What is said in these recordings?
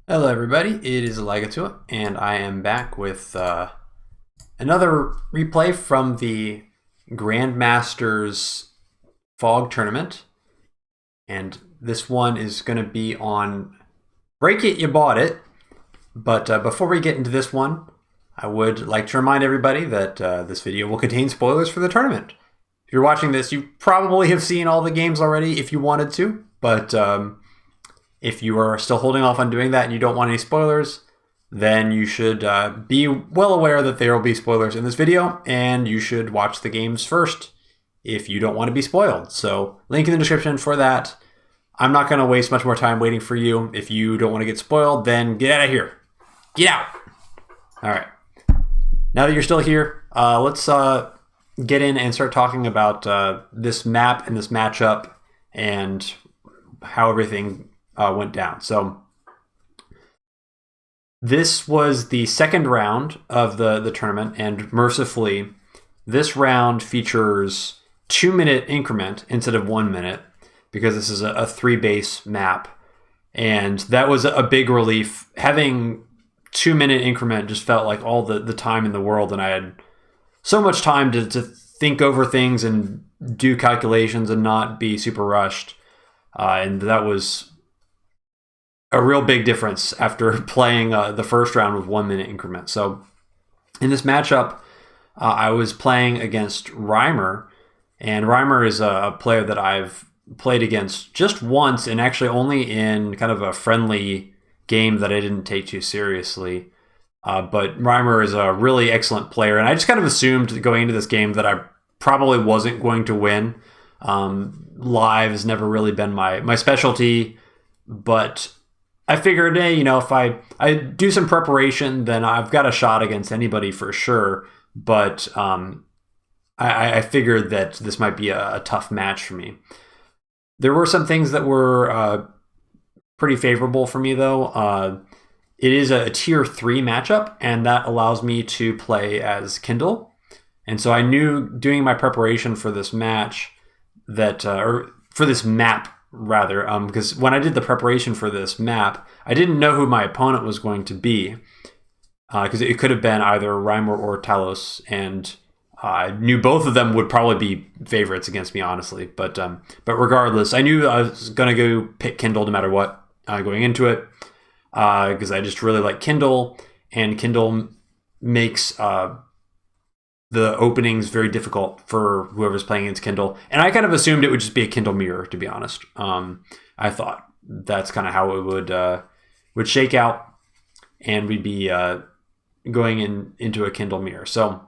Hello everybody, it is Legatua, and I am back with another replay from the Grandmasters Fog Tournament. And this one is going to be on Break It, You Bought It. But before we get into this one, I would like to remind everybody that this video will contain spoilers for the tournament. If you're watching this, you probably have seen all the games already if you wanted to, but if you are still holding off on doing that and you don't want any spoilers, then you should be well aware that there will be spoilers in this video, and you should watch the games first if you don't want to be spoiled. So link in the description for that. I'm not going to waste much more time waiting for you. If you don't want to get spoiled, then get out of here. Get out. All right. Now that you're still here, let's get in and start talking about this map and this matchup and how everything went down. So this was the second round of the tournament, and mercifully, this round features 2-minute increment instead of 1 minute because this is a 3-base map, and that was a big relief. Having 2-minute increment just felt like all the time in the world, and I had so much time to think over things and do calculations and not be super rushed, and that was a real big difference after playing the first round with 1 minute increment. So in this matchup, I was playing against Reimer, and Reimer is a player that I've played against just once, and actually only in kind of a friendly game that I didn't take too seriously. But Reimer is a really excellent player, and I just kind of assumed going into this game that I probably wasn't going to win. Live has never really been my specialty, but I figured, hey, if I do some preparation, then I've got a shot against anybody for sure. But I figured that this might be a tough match for me. There were some things that were pretty favorable for me, though. It is a tier 3 matchup, and that allows me to play as Kindle. And so I knew doing my preparation for this match that, or for this map, rather, because when I did the preparation for this map, I didn't know who my opponent was going to be, because it could have been either Reimer or Talos, and I knew both of them would probably be favorites against me, honestly. But regardless, I knew I was going to go pick Kindle no matter what going into it, because I just really like Kindle, and Kindle makes the openings very difficult for whoever's playing against Kindle. And I kind of assumed it would just be a Kindle mirror, to be honest. I thought that's kind of how it would shake out, and we'd be going into a Kindle mirror. So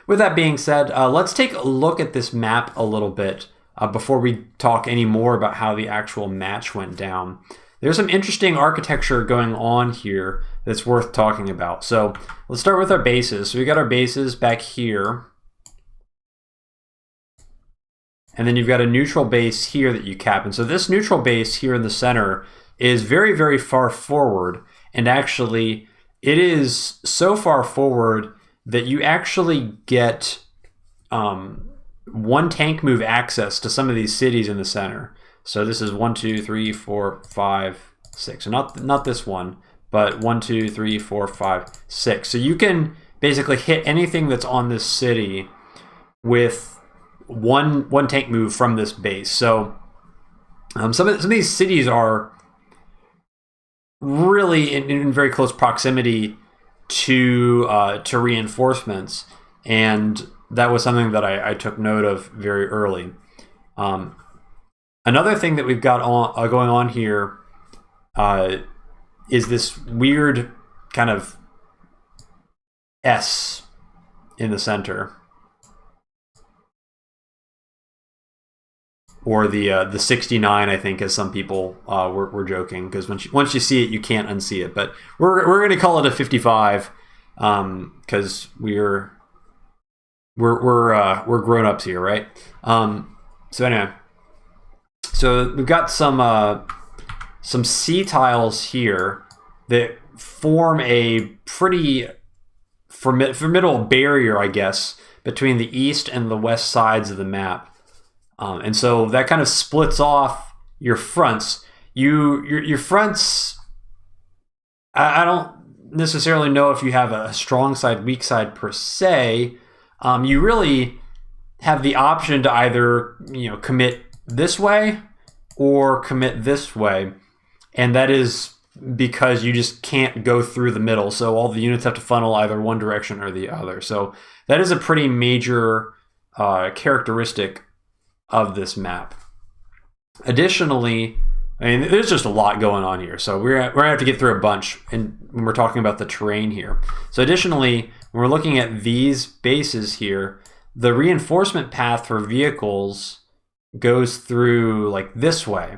with that being said, let's take a look at this map a little bit before we talk any more about how the actual match went down. There's some interesting architecture going on here that's worth talking about. So let's start with our bases. So we got our bases back here. And then you've got a neutral base here that you cap. And so this neutral base here in the center is very, very far forward. And actually, it is so far forward that you actually get one tank move access to some of these cities in the center. So this is 1, 2, 3, 4, 5, 6. So not this one, but 1, 2, 3, 4, 5, 6. So you can basically hit anything that's on this city with one tank move from this base. So some of these cities are really in very close proximity to reinforcements, and that was something that I took note of very early. Another thing that we've got going on here is this weird kind of S in the center, or the 69, I think, as some people were joking, because once you see it, you can't unsee it. But we're going to call it a 55 because we're grown ups here, right? So anyway. So we've got some C tiles here that form a pretty formidable barrier, I guess, between the east and the west sides of the map. And so that kind of splits off your fronts. Your fronts I don't necessarily know if you have a strong side, weak side per se. You really have the option to either commit this way or commit this way, and that is because you just can't go through the middle. So all the units have to funnel either one direction or the other. So that is a pretty major characteristic of this map. Additionally, I mean, there's just a lot going on here. So we're going to have to get through a bunch when we're talking about the terrain here. So additionally, when we're looking at these bases here, the reinforcement path for vehicles goes through like this way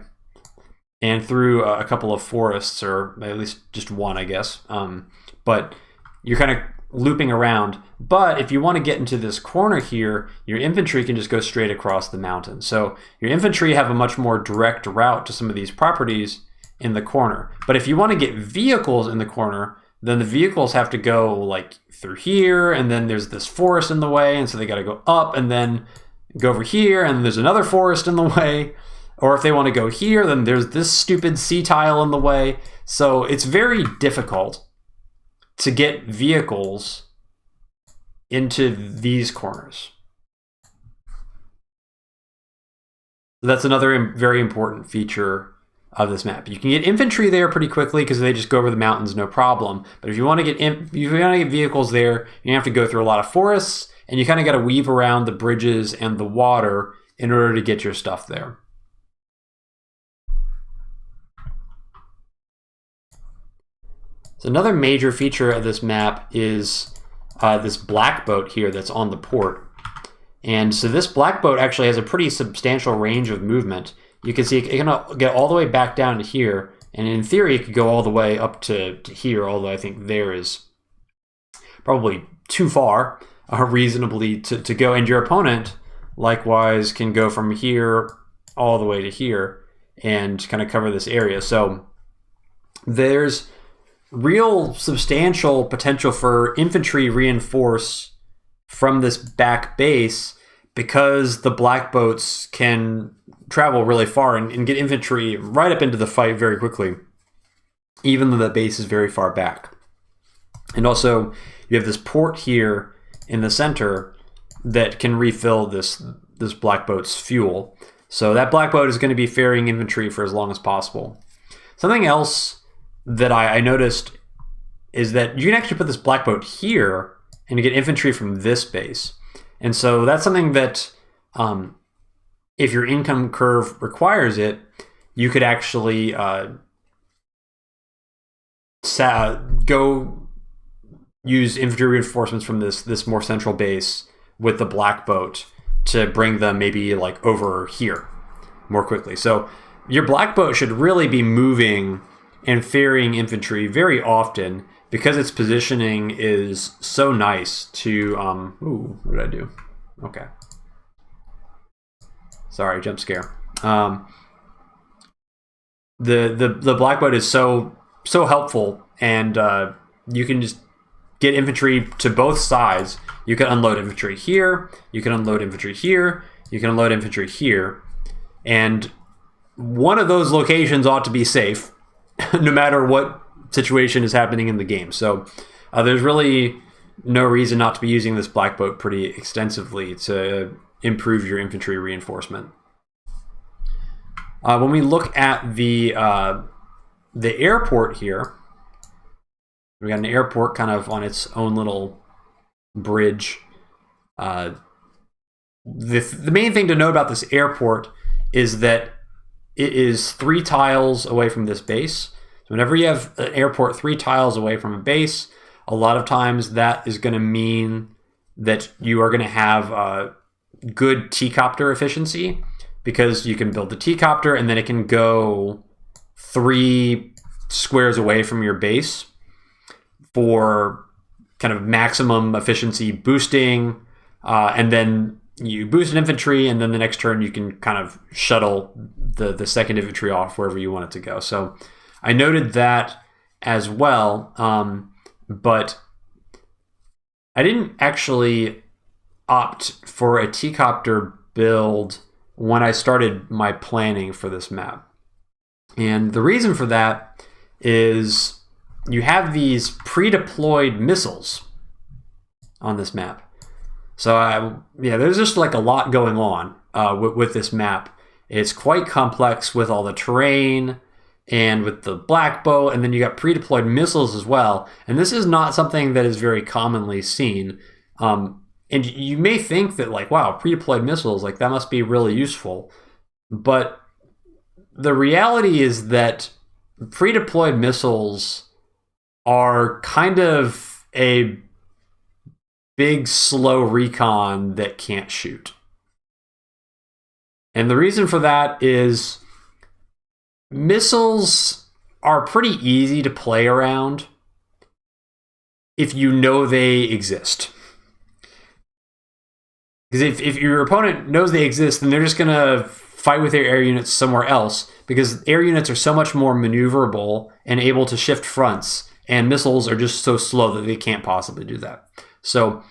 and through a couple of forests, or at least just one, I guess. But you're kind of looping around. But if you want to get into this corner here, your infantry can just go straight across the mountain. So your infantry have a much more direct route to some of these properties in the corner. But if you want to get vehicles in the corner, then the vehicles have to go like through here, and then there's this forest in the way, and so they got to go up and then go over here, and there's another forest in the way. Or if they want to go here, then there's this stupid sea tile in the way. So it's very difficult to get vehicles into these corners. That's another very important feature of this map. You can get infantry there pretty quickly because they just go over the mountains, no problem. But if you want to get vehicles there, you have to go through a lot of forests, and you kind of got to weave around the bridges and the water in order to get your stuff there. So another major feature of this map is this black boat here that's on the port. And so this black boat actually has a pretty substantial range of movement. You can see it can get all the way back down to here, and in theory it could go all the way up to here, although I think there is probably too far reasonably to go. And your opponent likewise can go from here all the way to here and kind of cover this area. So there's real substantial potential for infantry reinforce from this back base because the black boats can travel really far and get infantry right up into the fight very quickly, even though the base is very far back. And also, you have this port here in the center that can refill this black boat's fuel. So that black boat is going to be ferrying infantry for as long as possible. Something else that I noticed is that you can actually put this black boat here and you get infantry from this base. And so that's something that if your income curve requires it, you could actually go use infantry reinforcements from this more central base with the black boat to bring them maybe like over here more quickly. So your black boat should really be moving and ferrying infantry very often because its positioning is so nice to ooh, what did I do? Okay. Sorry, jump scare. The black boat is so helpful, and you can just get infantry to both sides. You can unload infantry here, you can unload infantry here, you can unload infantry here, and one of those locations ought to be safe no matter what situation is happening in the game. So there's really no reason not to be using this black boat pretty extensively to improve your infantry reinforcement. When we look at the airport here, we got an airport kind of on its own little bridge. The main thing to know about this airport is that it is 3 tiles away from this base. So whenever you have an airport 3 tiles away from a base, a lot of times that is going to mean that you are going to have good T-copter efficiency, because you can build the T-copter and then it can go 3 squares away from your base for kind of maximum efficiency boosting, and then you boost an infantry, and then the next turn you can kind of shuttle the second infantry off wherever you want it to go. So I noted that as well, but I didn't actually opt for a T-copter build when I started my planning for this map. And the reason for that is you have these pre-deployed missiles on this map. So yeah, there's just like a lot going on with this map. It's quite complex with all the terrain and with the black bow, and then you got pre-deployed missiles as well. And this is not something that is very commonly seen. And you may think that like, wow, pre-deployed missiles, like that must be really useful. But the reality is that pre-deployed missiles are kind of a big, slow recon that can't shoot. And the reason for that is missiles are pretty easy to play around if you know they exist. Because if your opponent knows they exist, then they're just going to fight with their air units somewhere else, because air units are so much more maneuverable and able to shift fronts, and missiles are just so slow that they can't possibly do that. So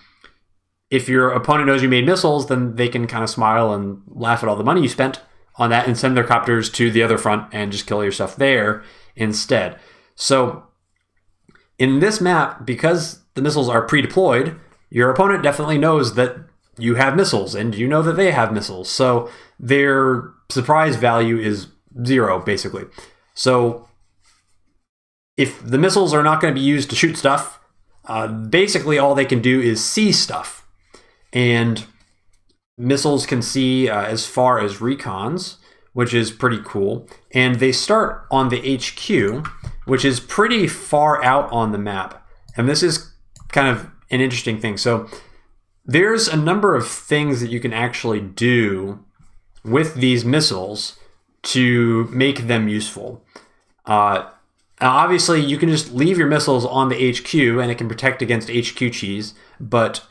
if your opponent knows you made missiles, then they can kind of smile and laugh at all the money you spent on that and send their copters to the other front and just kill your stuff there instead. So in this map, because the missiles are pre-deployed, your opponent definitely knows that you have missiles and you know that they have missiles. So their surprise value is 0, basically. So if the missiles are not going to be used to shoot stuff, basically all they can do is see stuff. And missiles can see as far as recons, which is pretty cool. And they start on the HQ, which is pretty far out on the map. And this is kind of an interesting thing. So there's a number of things that you can actually do with these missiles to make them useful. Obviously, you can just leave your missiles on the HQ and it can protect against HQ cheese, but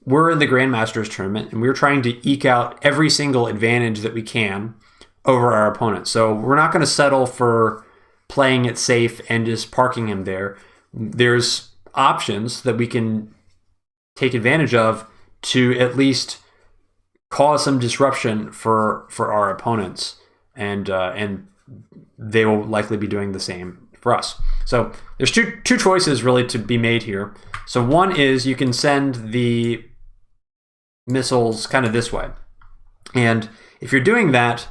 we're in the Grandmasters Tournament and we're trying to eke out every single advantage that we can over our opponent. So we're not going to settle for playing it safe and just parking him there. There's options that we can take advantage of to at least cause some disruption for our opponents, and they will likely be doing the same for us. So there's two choices really to be made here. So one is you can send the missiles kind of this way, and if you're doing that,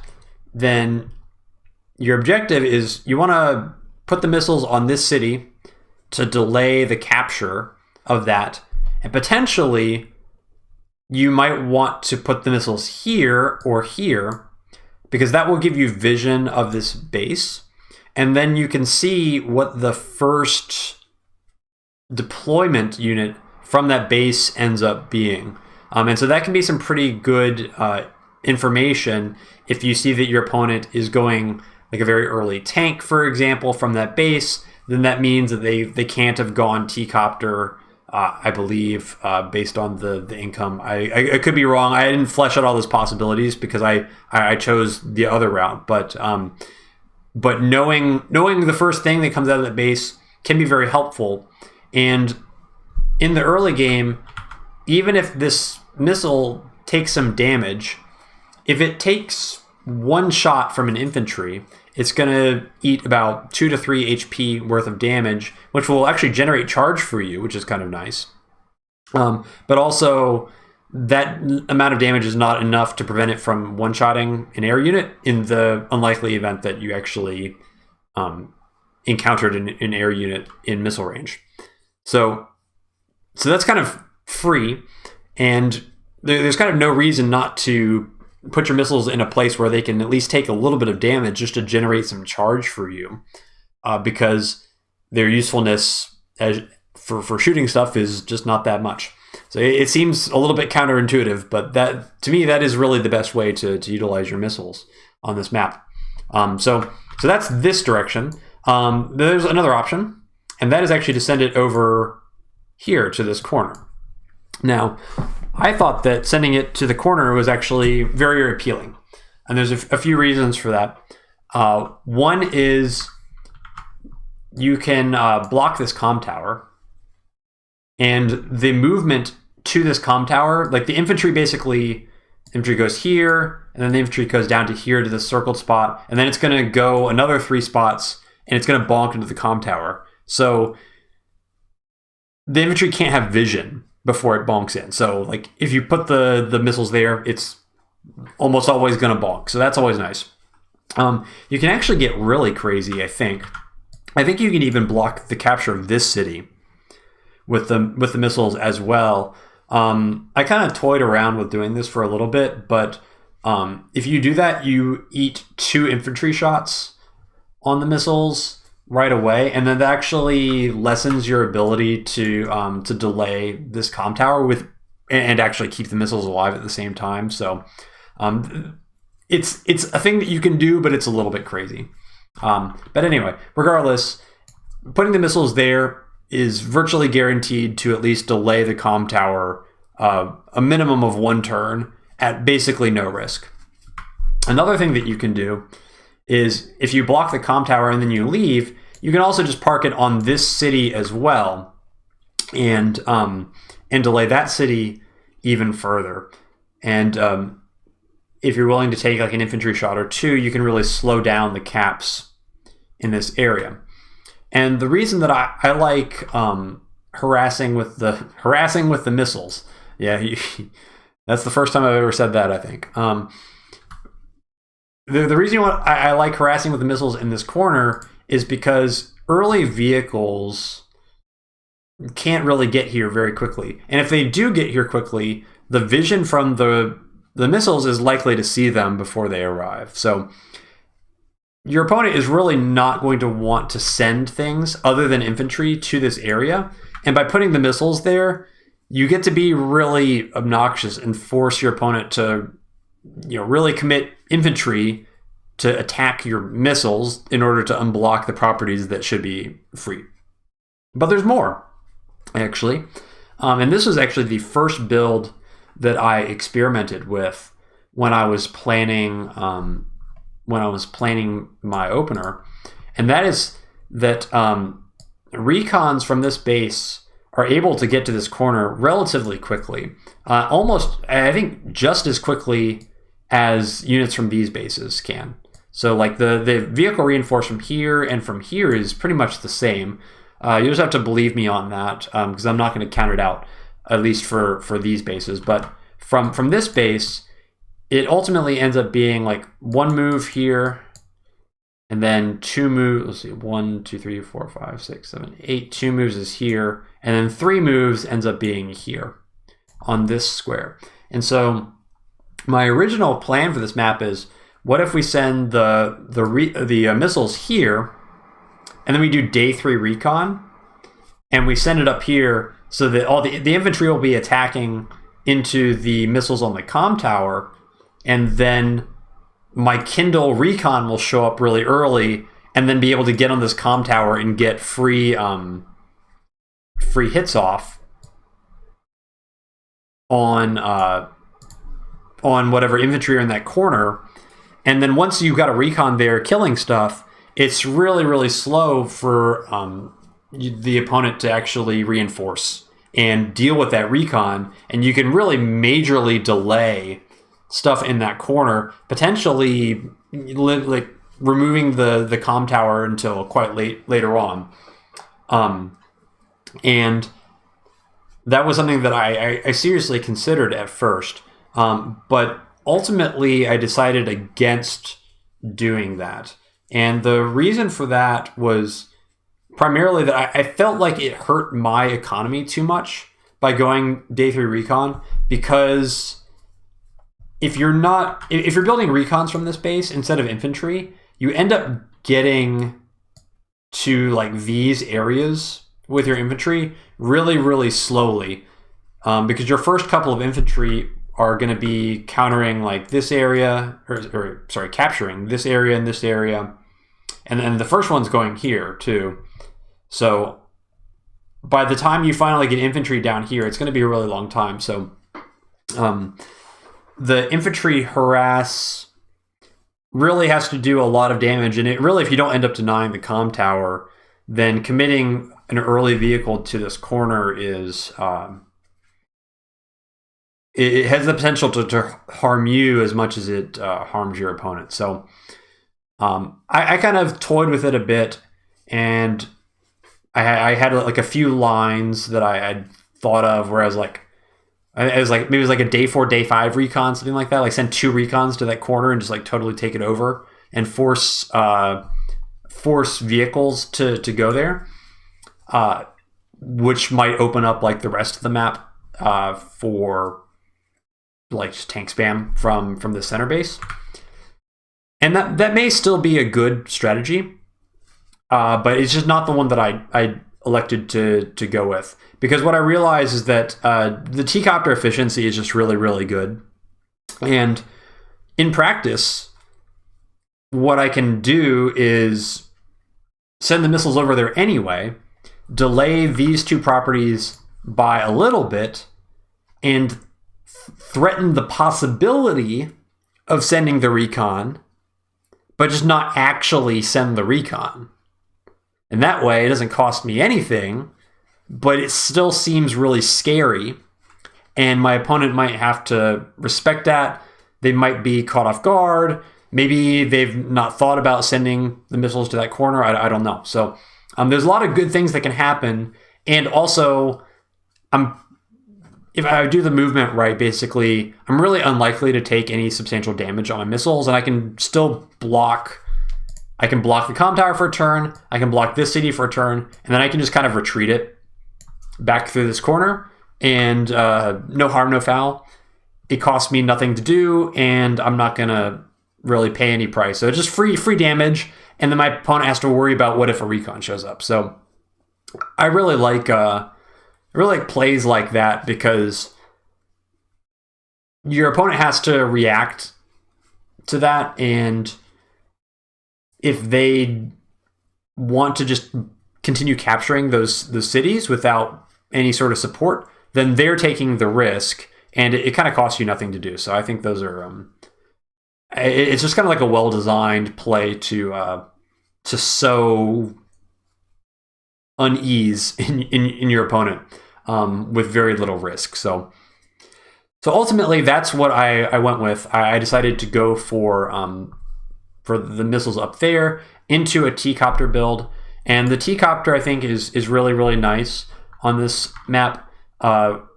then your objective is you want to put the missiles on this city to delay the capture of that, and potentially you might want to put the missiles here or here, because that will give you vision of this base, and then you can see what the first deployment unit from that base ends up being. And so that can be some pretty good information if you see that your opponent is going like a very early tank, for example, from that base. Then that means that they can't have gone T-copter, I believe, based on the income. I could be wrong. I didn't flesh out all those possibilities because I chose the other route. But knowing the first thing that comes out of that base can be very helpful. And in the early game, even if this missile takes some damage, if it takes one shot from an infantry, it's going to eat about 2 to 3 HP worth of damage, which will actually generate charge for you, which is kind of nice. But also, that amount of damage is not enough to prevent it from one-shotting an air unit in the unlikely event that you actually encountered an air unit in missile range. So that's kind of free, and there's kind of no reason not to put your missiles in a place where they can at least take a little bit of damage just to generate some charge for you, because their usefulness for shooting stuff is just not that much. So it seems a little bit counterintuitive, but that to me that is really the best way to utilize your missiles on this map. So that's this direction. There's another option, and that is actually to send it over here to this corner. Now, I thought that sending it to the corner was actually very, very appealing. And there's a few reasons for that. One is you can block this comm tower. And the movement to this comm tower, like the infantry goes here, and then the infantry goes down to here to this circled spot, and then it's going to go another 3 spots, and it's going to bonk into the comm tower. So the infantry can't have vision before it bonks in. So like if you put the missiles there, it's almost always going to bonk. So that's always nice. You can actually get really crazy, I think. I think you can even block the capture of this city with the missiles as well. I kind of toyed around with doing this for a little bit, but if you do that, you eat 2 infantry shots on the missiles right away, and then that actually lessens your ability to delay this comm tower and actually keep the missiles alive at the same time. So it's a thing that you can do, but it's a little bit crazy. But anyway, regardless, putting the missiles there is virtually guaranteed to at least delay the comm tower a minimum of 1 turn at basically no risk. Another thing that you can do is if you block the comm tower and then you leave, you can also just park it on this city as well and delay that city even further. And if you're willing to take like an infantry shot or 2, you can really slow down the caps in this area. And the reason that I like harassing with the missiles, that's the first time I've ever said that, I think. The reason I like harassing with the missiles in this corner is because early vehicles can't really get here very quickly. And if they do get here quickly, the vision from the missiles is likely to see them before they arrive. So your opponent is really not going to want to send things other than infantry to this area. And by putting the missiles there, you get to be really obnoxious and force your opponent to really commit infantry to attack your missiles in order to unblock the properties that should be free. But there's more, actually. And this was actually the first build that I experimented with when I was planning my opener. And that is that recons from this base are able to get to this corner relatively quickly. Almost, I think, just as quickly as units from these bases can. So like the vehicle reinforced from here and from here is pretty much the same. You just have to believe me on that because I'm not going to count it out, at least for these bases. But from this base, it ultimately ends up being like 1 move here and then 2 moves. Let's see, 1, 2, 3, 4, 5, 6, 7, 8. 2 moves is here. And then 3 moves ends up being here on this square. And so my original plan for this map is, what if we send the missiles here, and then we do day 3 recon, and we send it up here so that all the infantry will be attacking into the missiles on the comm tower, and then my Kindle recon will show up really early, and then be able to get on this comm tower and get free hits off on whatever infantry are in that corner. And then once you've got a recon there killing stuff, it's really, really slow for the opponent to actually reinforce and deal with that recon. And you can really majorly delay stuff in that corner, potentially like removing the comm tower until quite later on. And that was something that I seriously considered at first. But ultimately, I decided against doing that. And the reason for that was primarily that I felt like it hurt my economy too much by going day 3 recon, because if you're building recons from this base instead of infantry, you end up getting to like these areas with your infantry really, really slowly, because your first couple of infantry are going to be countering like this area, capturing this area and this area. And then the first one's going here too. So by the time you finally get infantry down here, it's going to be a really long time. So the infantry harass really has to do a lot of damage. And it really, if you don't end up denying the comm tower, then committing an early vehicle to this corner is... it has the potential to harm you as much as it harms your opponent. So I kind of toyed with it a bit, and I had like a few lines that I had thought of where I was like, maybe it was like a day 4, day 5 recon, something like that. Like send 2 recons to that corner and just like totally take it over and force vehicles to go there, which might open up like the rest of the map for like just tank spam from the center base. And that may still be a good strategy, but it's just not the one that I elected to go with. Because what I realize is that the T-copter efficiency is just really, really good. And in practice, what I can do is send the missiles over there anyway, delay these 2 properties by a little bit, and threaten the possibility of sending the recon, but just not actually send the recon. And that way, it doesn't cost me anything, but it still seems really scary. And my opponent might have to respect that. They might be caught off guard. Maybe they've not thought about sending the missiles to that corner. I don't know. So there's a lot of good things that can happen. And also, if I do the movement right, basically, I'm really unlikely to take any substantial damage on my missiles, and I can still block. I can block the comm tower for a turn. I can block this city for a turn, and then I can just kind of retreat it back through this corner, and no harm, no foul. It costs me nothing to do, and I'm not gonna really pay any price. So it's just free damage, and then my opponent has to worry about what if a recon shows up. So I really like plays like that, because your opponent has to react to that, and if they want to just continue capturing those cities without any sort of support, then they're taking the risk, and it kind of costs you nothing to do. So I think those are it's just kind of like a well-designed play to sow unease in your opponent with very little risk. So ultimately, that's what I went with. I decided to go for the missiles up there into a T-copter build. And the T-copter, I think, is really, really nice on this map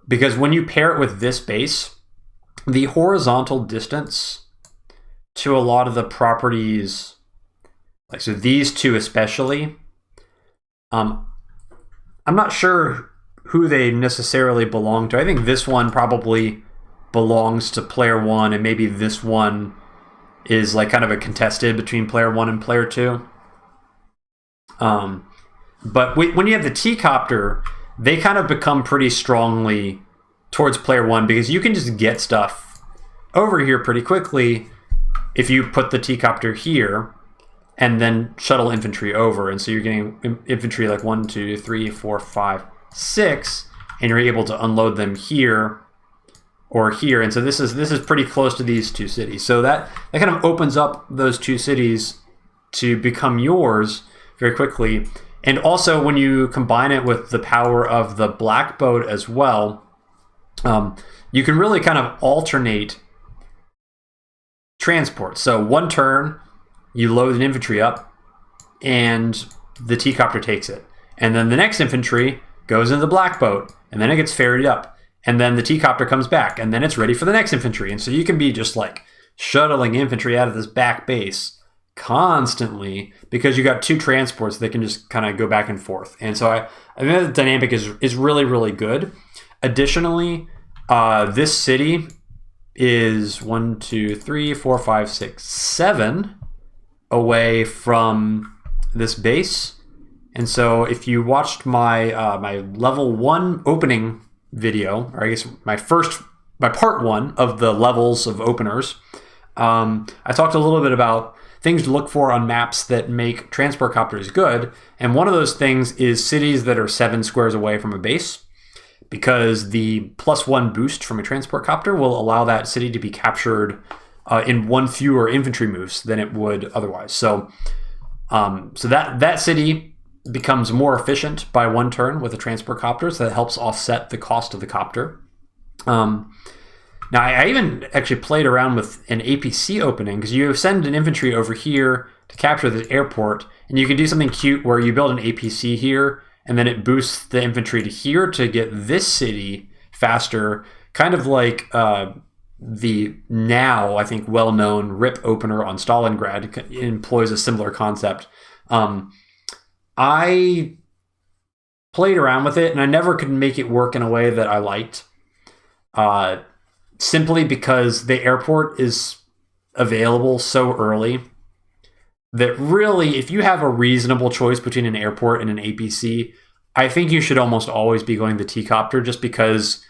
because when you pair it with this base, the horizontal distance to a lot of the properties, like so these 2 especially, I'm not sure who they necessarily belong to. I think this one probably belongs to player 1, and maybe this one is like kind of a contested between player 1 and player 2. But when you have the T-copter, they kind of become pretty strongly towards player 1, because you can just get stuff over here pretty quickly if you put the T-copter here and then shuttle infantry over. And so you're getting infantry like 1, 2, 3, 4, 5, 6, and you're able to unload them here or here. And so this is pretty close to these 2 cities. So that kind of opens up those 2 cities to become yours very quickly. And also, when you combine it with the power of the black boat as well, you can really kind of alternate transport. So 1 turn, you load an infantry up, and the T-copter takes it. And then the next infantry goes into the black boat, and then it gets ferried up. And then the T-copter comes back, and then it's ready for the next infantry. And so you can be just like shuttling infantry out of this back base constantly, because you got 2 transports that can just kind of go back and forth. And so I think the dynamic is really, really good. Additionally, this city is 1, 2, 3, 4, 5, 6, 7 away from this base. And so if you watched my my level 1 opening video, or I guess my part 1 of the levels of openers, I talked a little bit about things to look for on maps that make transport copters good. And one of those things is cities that are 7 squares away from a base, because the +1 boost from a transport copter will allow that city to be captured in 1 fewer infantry moves than it would otherwise. So that city becomes more efficient by 1 turn with a transport copter, so that helps offset the cost of the copter. Now, I even actually played around with an APC opening, because you send an infantry over here to capture the airport, and you can do something cute where you build an APC here, and then it boosts the infantry to here to get this city faster, kind of like the now, I think, well-known RIP opener on Stalingrad employs a similar concept. I played around with it, and I never could make it work in a way that I liked, simply because the airport is available so early that really, if you have a reasonable choice between an airport and an APC, I think you should almost always be going the T-copter, just because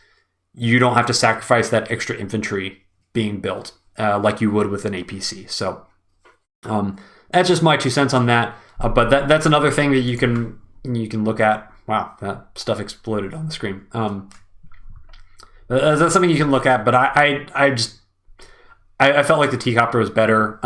you don't have to sacrifice that extra infantry being built like you would with an APC. So that's just my 2 cents on that. But that's another thing that you can look at. Wow, that stuff exploded on the screen. That's something you can look at. But I felt like the T-copter was better.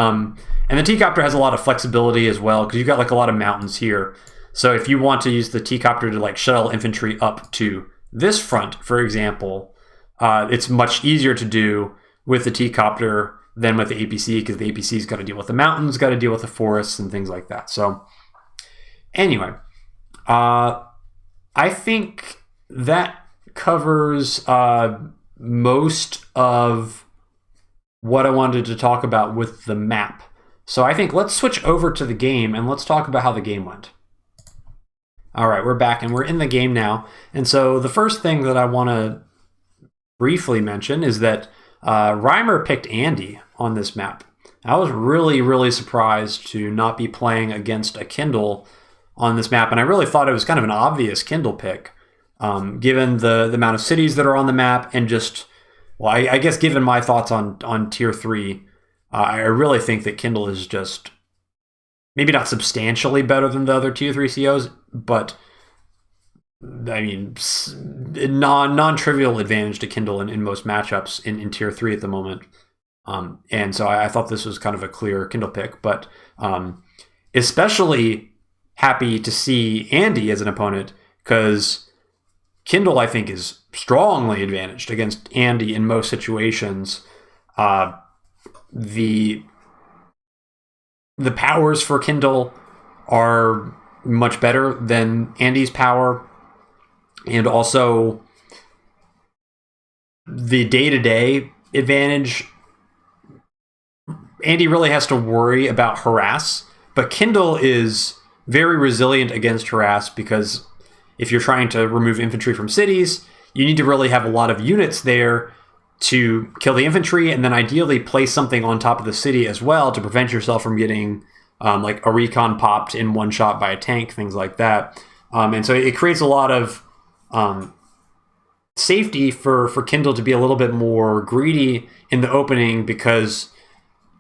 And the T-copter has a lot of flexibility as well, because you've got like a lot of mountains here. So if you want to use the T-copter to like shuttle infantry up to this front, for example, it's much easier to do with the T-copter than with the APC, because the APC's got to deal with the mountains, got to deal with the forests and things like that. So anyway, I think that covers most of what I wanted to talk about with the map. So I think let's switch over to the game and let's talk about how the game went. All right, we're back and we're in the game now. And so the first thing that I want to briefly mention is that Reimer picked Andy on this map. I was really, really surprised to not be playing against a Kindle on this map, and I really thought it was kind of an obvious Kindle pick, given the amount of cities that are on the map, and just, well, I guess given my thoughts on Tier 3, I really think that Kindle is just maybe not substantially better than the other Tier 3 COs, but I mean, non-trivial advantage to Kindle in most matchups in Tier 3 at the moment. And so I thought this was kind of a clear Kindle pick, but especially happy to see Andy as an opponent, because Kindle, I think, is strongly advantaged against Andy in most situations. The powers for Kindle are much better than Andy's power, and also the day-to-day advantage. Andy really has to worry about harass, but Kindle is very resilient against harass, because if you're trying to remove infantry from cities, you need to really have a lot of units there to kill the infantry, and then ideally place something on top of the city as well to prevent yourself from getting like a recon popped in one shot by a tank, things like that. And so it creates a lot of safety for Kindle to be a little bit more greedy in the opening, because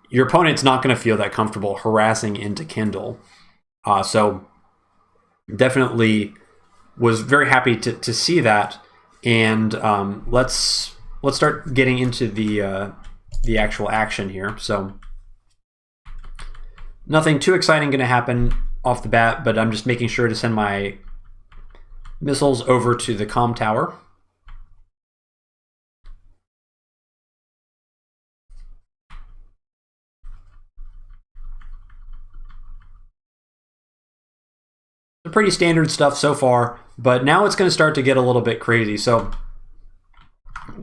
your opponent's not going to feel that comfortable harassing into Kindle. So definitely was very happy to see that. And let's start getting into the actual action here. So nothing too exciting going to happen off the bat, but I'm just making sure to send my missiles over to the comm tower. Pretty standard stuff so far, but now it's going to start to get a little bit crazy. So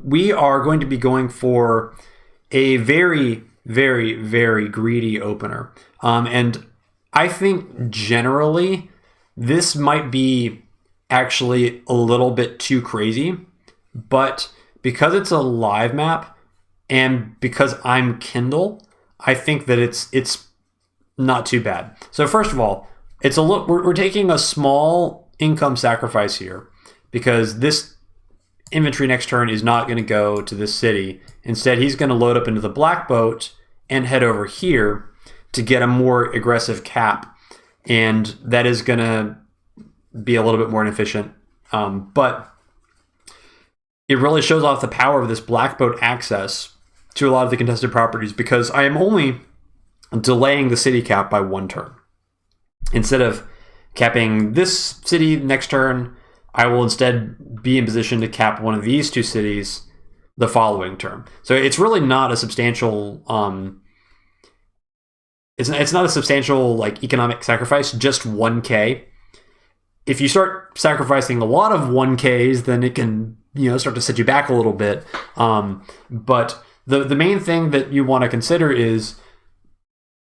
we are going to be going for a very, very, very greedy opener. And I think generally this might be actually a little bit too crazy, but because it's a live map and because I'm Kindle, I think that it's not too bad. So first of all, it's a look. We're taking a small income sacrifice here, because this infantry next turn is not going to go to this city. Instead, he's going to load up into the black boat and head over here to get a more aggressive cap, and that is going to be a little bit more inefficient. But it really shows off the power of this black boat access to a lot of the contested properties, because I am only delaying the city cap by 1 turn. Instead of capping this city next turn, I will instead be in position to cap one of these 2 cities the following turn. So it's really not a substantial it's not a substantial like economic sacrifice. Just 1K if you start sacrificing a lot of 1Ks, then it can, start to set you back a little bit. But the main thing that you want to consider is,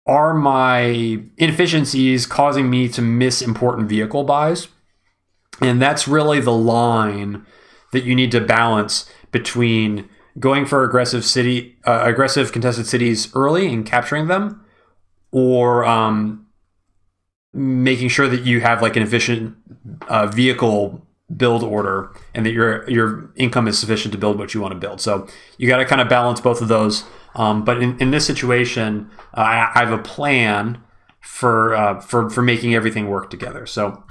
are my inefficiencies causing me to miss important vehicle buys? And that's really the line that you need to balance between going for aggressive contested cities early and capturing them, or making sure that you have like an efficient vehicle build order and that your income is sufficient to build what you want to build. So you got to kind of balance both of those. But in this situation, I have a plan for making everything work together. So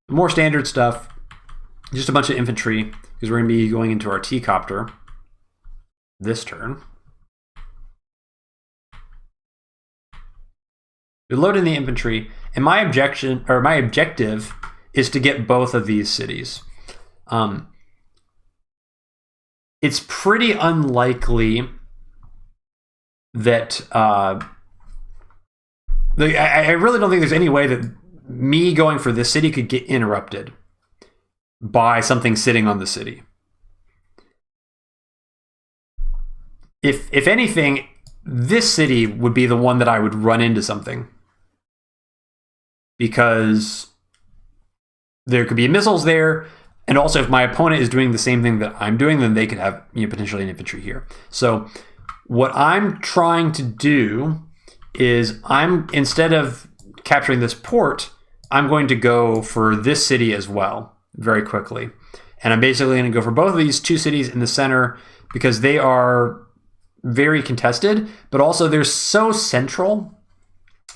more standard stuff, just a bunch of infantry, because we're going to be going into our T-copter this turn. We load in the infantry, and my objective is to get both of these cities. It's pretty unlikely that I really don't think there's any way that me going for this city could get interrupted by something sitting on the city. If anything, this city would be the one that I would run into something, because there could be missiles there, and also if my opponent is doing the same thing that I'm doing, then they could have potentially an infantry here. So what I'm trying to do is, instead of capturing this port, I'm going to go for this city as well very quickly. And I'm basically going to go for both of these two cities in the center, because they are very contested, but also they're so central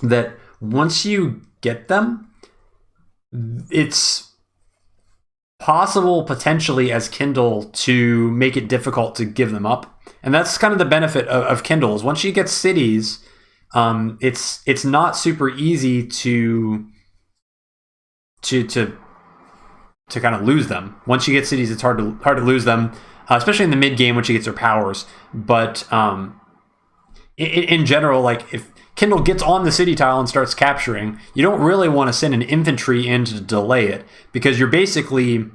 that once you get them, it's possible potentially as Kindle to make it difficult to give them up. And that's kind of the benefit of Kindle, is once you get cities, it's not super easy to kind of lose them. Once you get cities, it's hard to lose them, especially in the mid game once you get their powers. But in general, like if Kindle gets on the city tile and starts capturing, you don't really want to send an infantry in to delay it, because you're basically,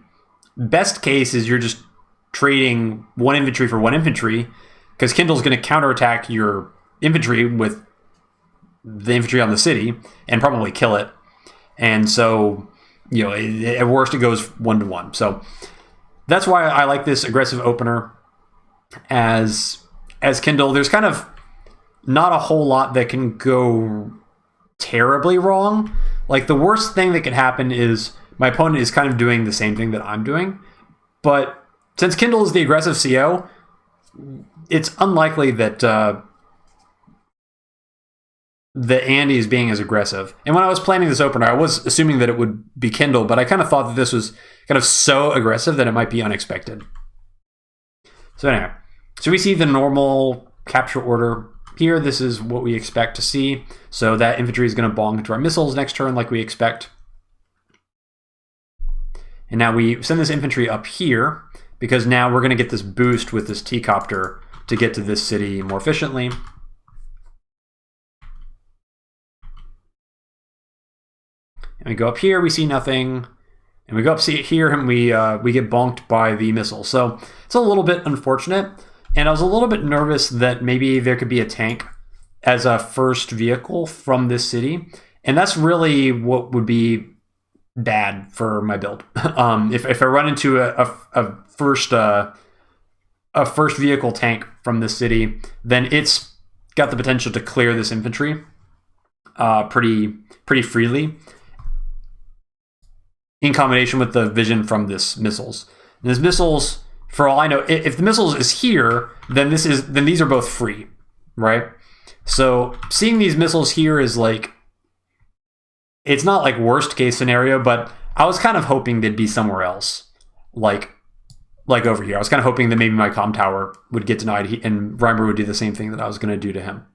best case is you're just trading one infantry for one infantry, because Kindle's going to counterattack your infantry with the infantry on the city and probably kill it. And so, at worst it goes 1-to-1. So that's why I like this aggressive opener as Kindle. There's kind of not a whole lot that can go terribly wrong. Like, the worst thing that can happen is my opponent is kind of doing the same thing that I'm doing. But since Kindle is the aggressive CO, it's unlikely that Andy is being as aggressive. And when I was planning this opener, I was assuming that it would be Kindle, but I kind of thought that this was kind of so aggressive that it might be unexpected. So anyway, so we see the normal capture order here. This is what we expect to see. So that infantry is going to bong into our missiles next turn like we expect. And now we send this infantry up here, because now we're going to get this boost with this T-copter to get to this city more efficiently. And we go up here, we see nothing. And we go up here and we get bonked by the missile. So it's a little bit unfortunate. And I was a little bit nervous that maybe there could be a tank as a first vehicle from this city. And that's really what would be bad for my build. If I run into a first vehicle tank from this city, then it's got the potential to clear this infantry pretty freely, in combination with the vision from this missiles. And this missiles, for all I know, if the missiles is here, then these are both free, right? So seeing these missiles here is like, it's not like worst case scenario, but I was kind of hoping they'd be somewhere else, like over here. I was kind of hoping that maybe my comm tower would get denied and Reimer would do the same thing that I was going to do to him.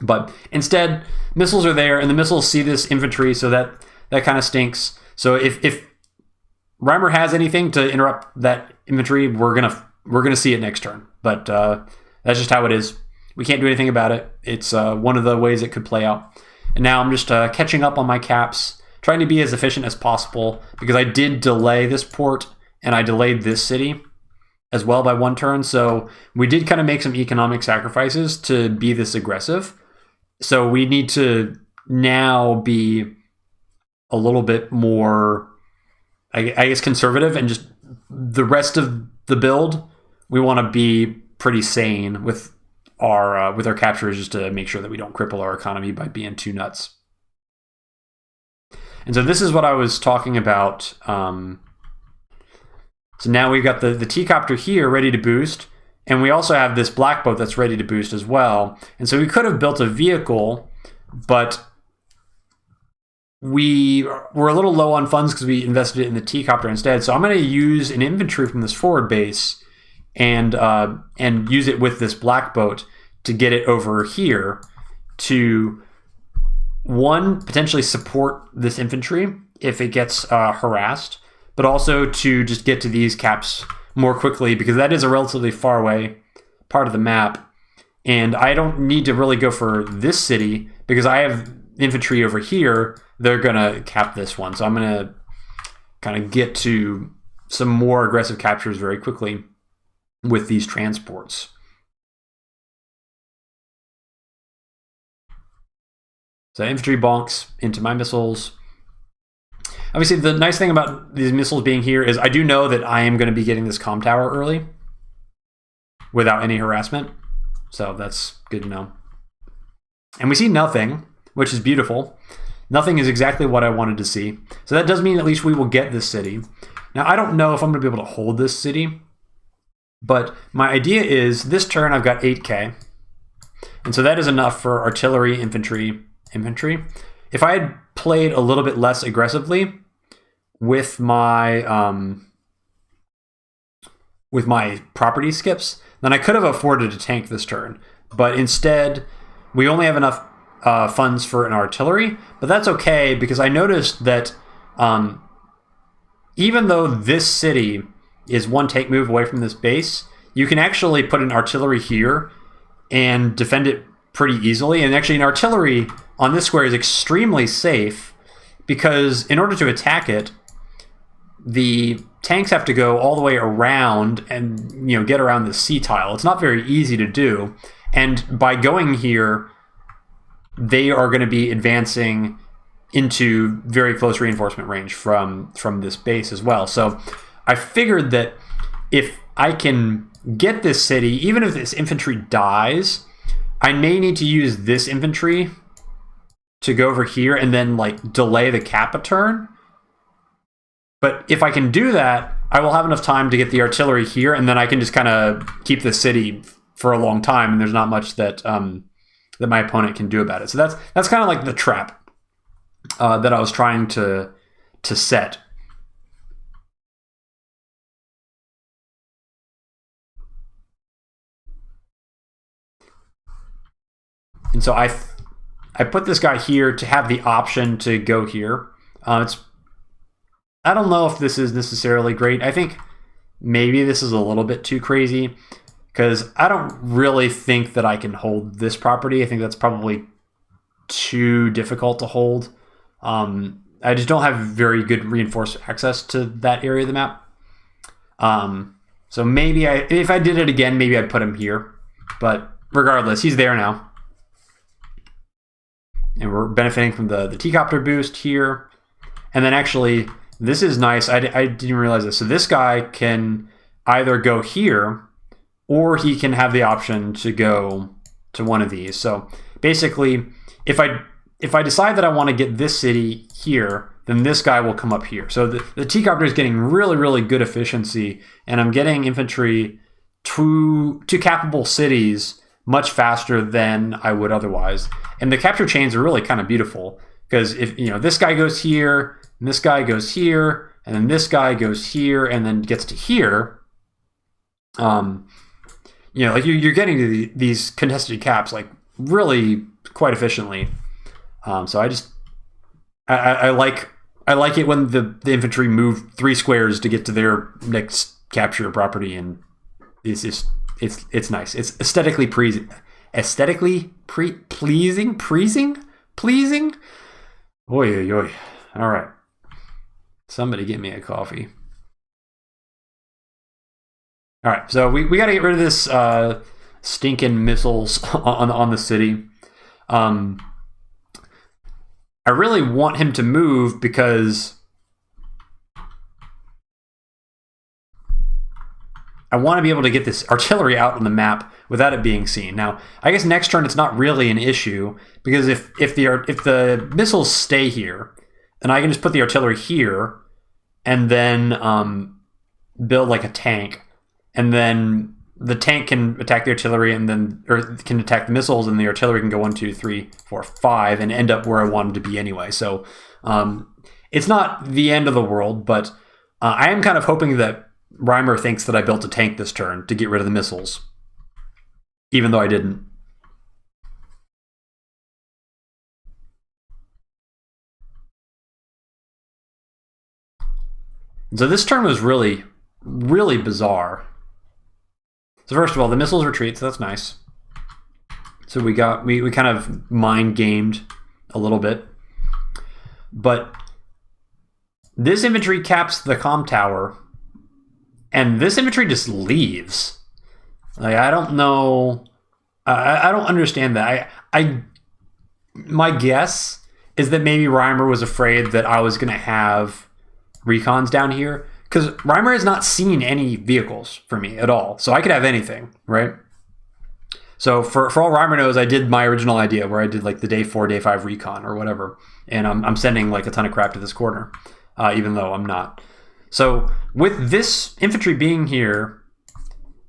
But instead, missiles are there, and the missiles see this infantry, so that kind of stinks. So if Reimer has anything to interrupt that infantry, we're gonna see it next turn. But that's just how it is. We can't do anything about it. It's one of the ways it could play out. And now I'm just catching up on my caps, trying to be as efficient as possible, because I did delay this port and I delayed this city as well by 1 turn. So we did kind of make some economic sacrifices to be this aggressive. So we need to now be a little bit more, I guess, conservative, and just the rest of the build, we want to be pretty sane with our captures, just to make sure that we don't cripple our economy by being too nuts. And so this is what I was talking about. So now we've got the T-copter here ready to boost, and we also have this black boat that's ready to boost as well. And so we could have built a vehicle, but we were a little low on funds because we invested it in the T-copter instead. So I'm going to use an infantry from this forward base and use it with this black boat to get it over here to, one, potentially support this infantry if it gets harassed, but also to just get to these caps more quickly, because that is a relatively far away part of the map. And I don't need to really go for this city because I have infantry over here. They're going to cap this one. So I'm going to kind of get to some more aggressive captures very quickly with these transports. So infantry bonks into my missiles. Obviously, the nice thing about these missiles being here is I do know that I am going to be getting this comm tower early without any harassment. So that's good to know. And we see nothing, which is beautiful. Nothing is exactly what I wanted to see. So that does mean at least we will get this city. Now, I don't know if I'm going to be able to hold this city, but my idea is this turn I've got 8K. And so that is enough for artillery, infantry. If I had played a little bit less aggressively with my property skips, then I could have afforded to tank this turn. But instead, we only have enough funds for an artillery, but that's okay because I noticed that even though this city is 1 take move away from this base, you can actually put an artillery here and defend it pretty easily. And actually, an artillery on this square is extremely safe because in order to attack it, the tanks have to go all the way around and get around the C tile. It's not very easy to do. And by going here, they are going to be advancing into very close reinforcement range from this base as well. So I figured that if I can get this city, even if this infantry dies, I may need to use this infantry to go over here and then delay the cap a turn. But if I can do that, I will have enough time to get the artillery here, and then I can just kind of keep the city for a long time, and there's not much that that my opponent can do about it. So that's kind of like the trap that I was trying to set. And so I put this guy here to have the option to go here. I don't know if this is necessarily great. I think maybe this is a little bit too crazy because I don't really think that I can hold this property. I think that's probably too difficult to hold. I just don't have very good reinforced access to that area of the map. So maybe if I did it again, maybe I'd put him here. But regardless, he's there now. And we're benefiting from the T-copter boost here. And then actually, this is nice. I didn't realize this. So this guy can either go here, or he can have the option to go to one of these. So basically, if I decide that I want to get this city here, then this guy will come up here. So the T-copter is getting really, really good efficiency, and I'm getting infantry to capable cities much faster than I would otherwise. And the capture chains are really kind of beautiful because if this guy goes here, and this guy goes here, and then this guy goes here, and then gets to here, you're getting to these contested caps really quite efficiently. So I like it when the infantry move 3 squares to get to their next capture property, and it's nice. It's aesthetically pleasing. pleasing. Oy, oy, oy. All right. Somebody get me a coffee. All right, so we got to get rid of this stinking missiles on the city. I really want him to move because I want to be able to get this artillery out on the map without it being seen. Now, I guess next turn it's not really an issue because if the missiles stay here, then I can just put the artillery here and then build like a tank, and then the tank can attack the artillery and then or can attack the missiles, and the artillery can go 1, 2, 3, 4, 5 and end up where I wanted to be anyway. So it's not the end of the world, but I am kind of hoping that Reimer thinks that I built a tank this turn to get rid of the missiles, even though I didn't. So this turn was really, really bizarre. So first of all, the missiles retreat, so that's nice. So we kind of mind gamed a little bit. But this infantry caps the comm tower, and this infantry just leaves. Like, I don't know. I don't understand that. My guess is that maybe Reimer was afraid that I was going to have recons down here, because Reimer has not seen any vehicles for me at all. So I could have anything, right? So for all Reimer knows, I did my original idea where I did like the day 4, day 5 recon or whatever. And I'm sending like a ton of crap to this corner, even though I'm not. So with this infantry being here,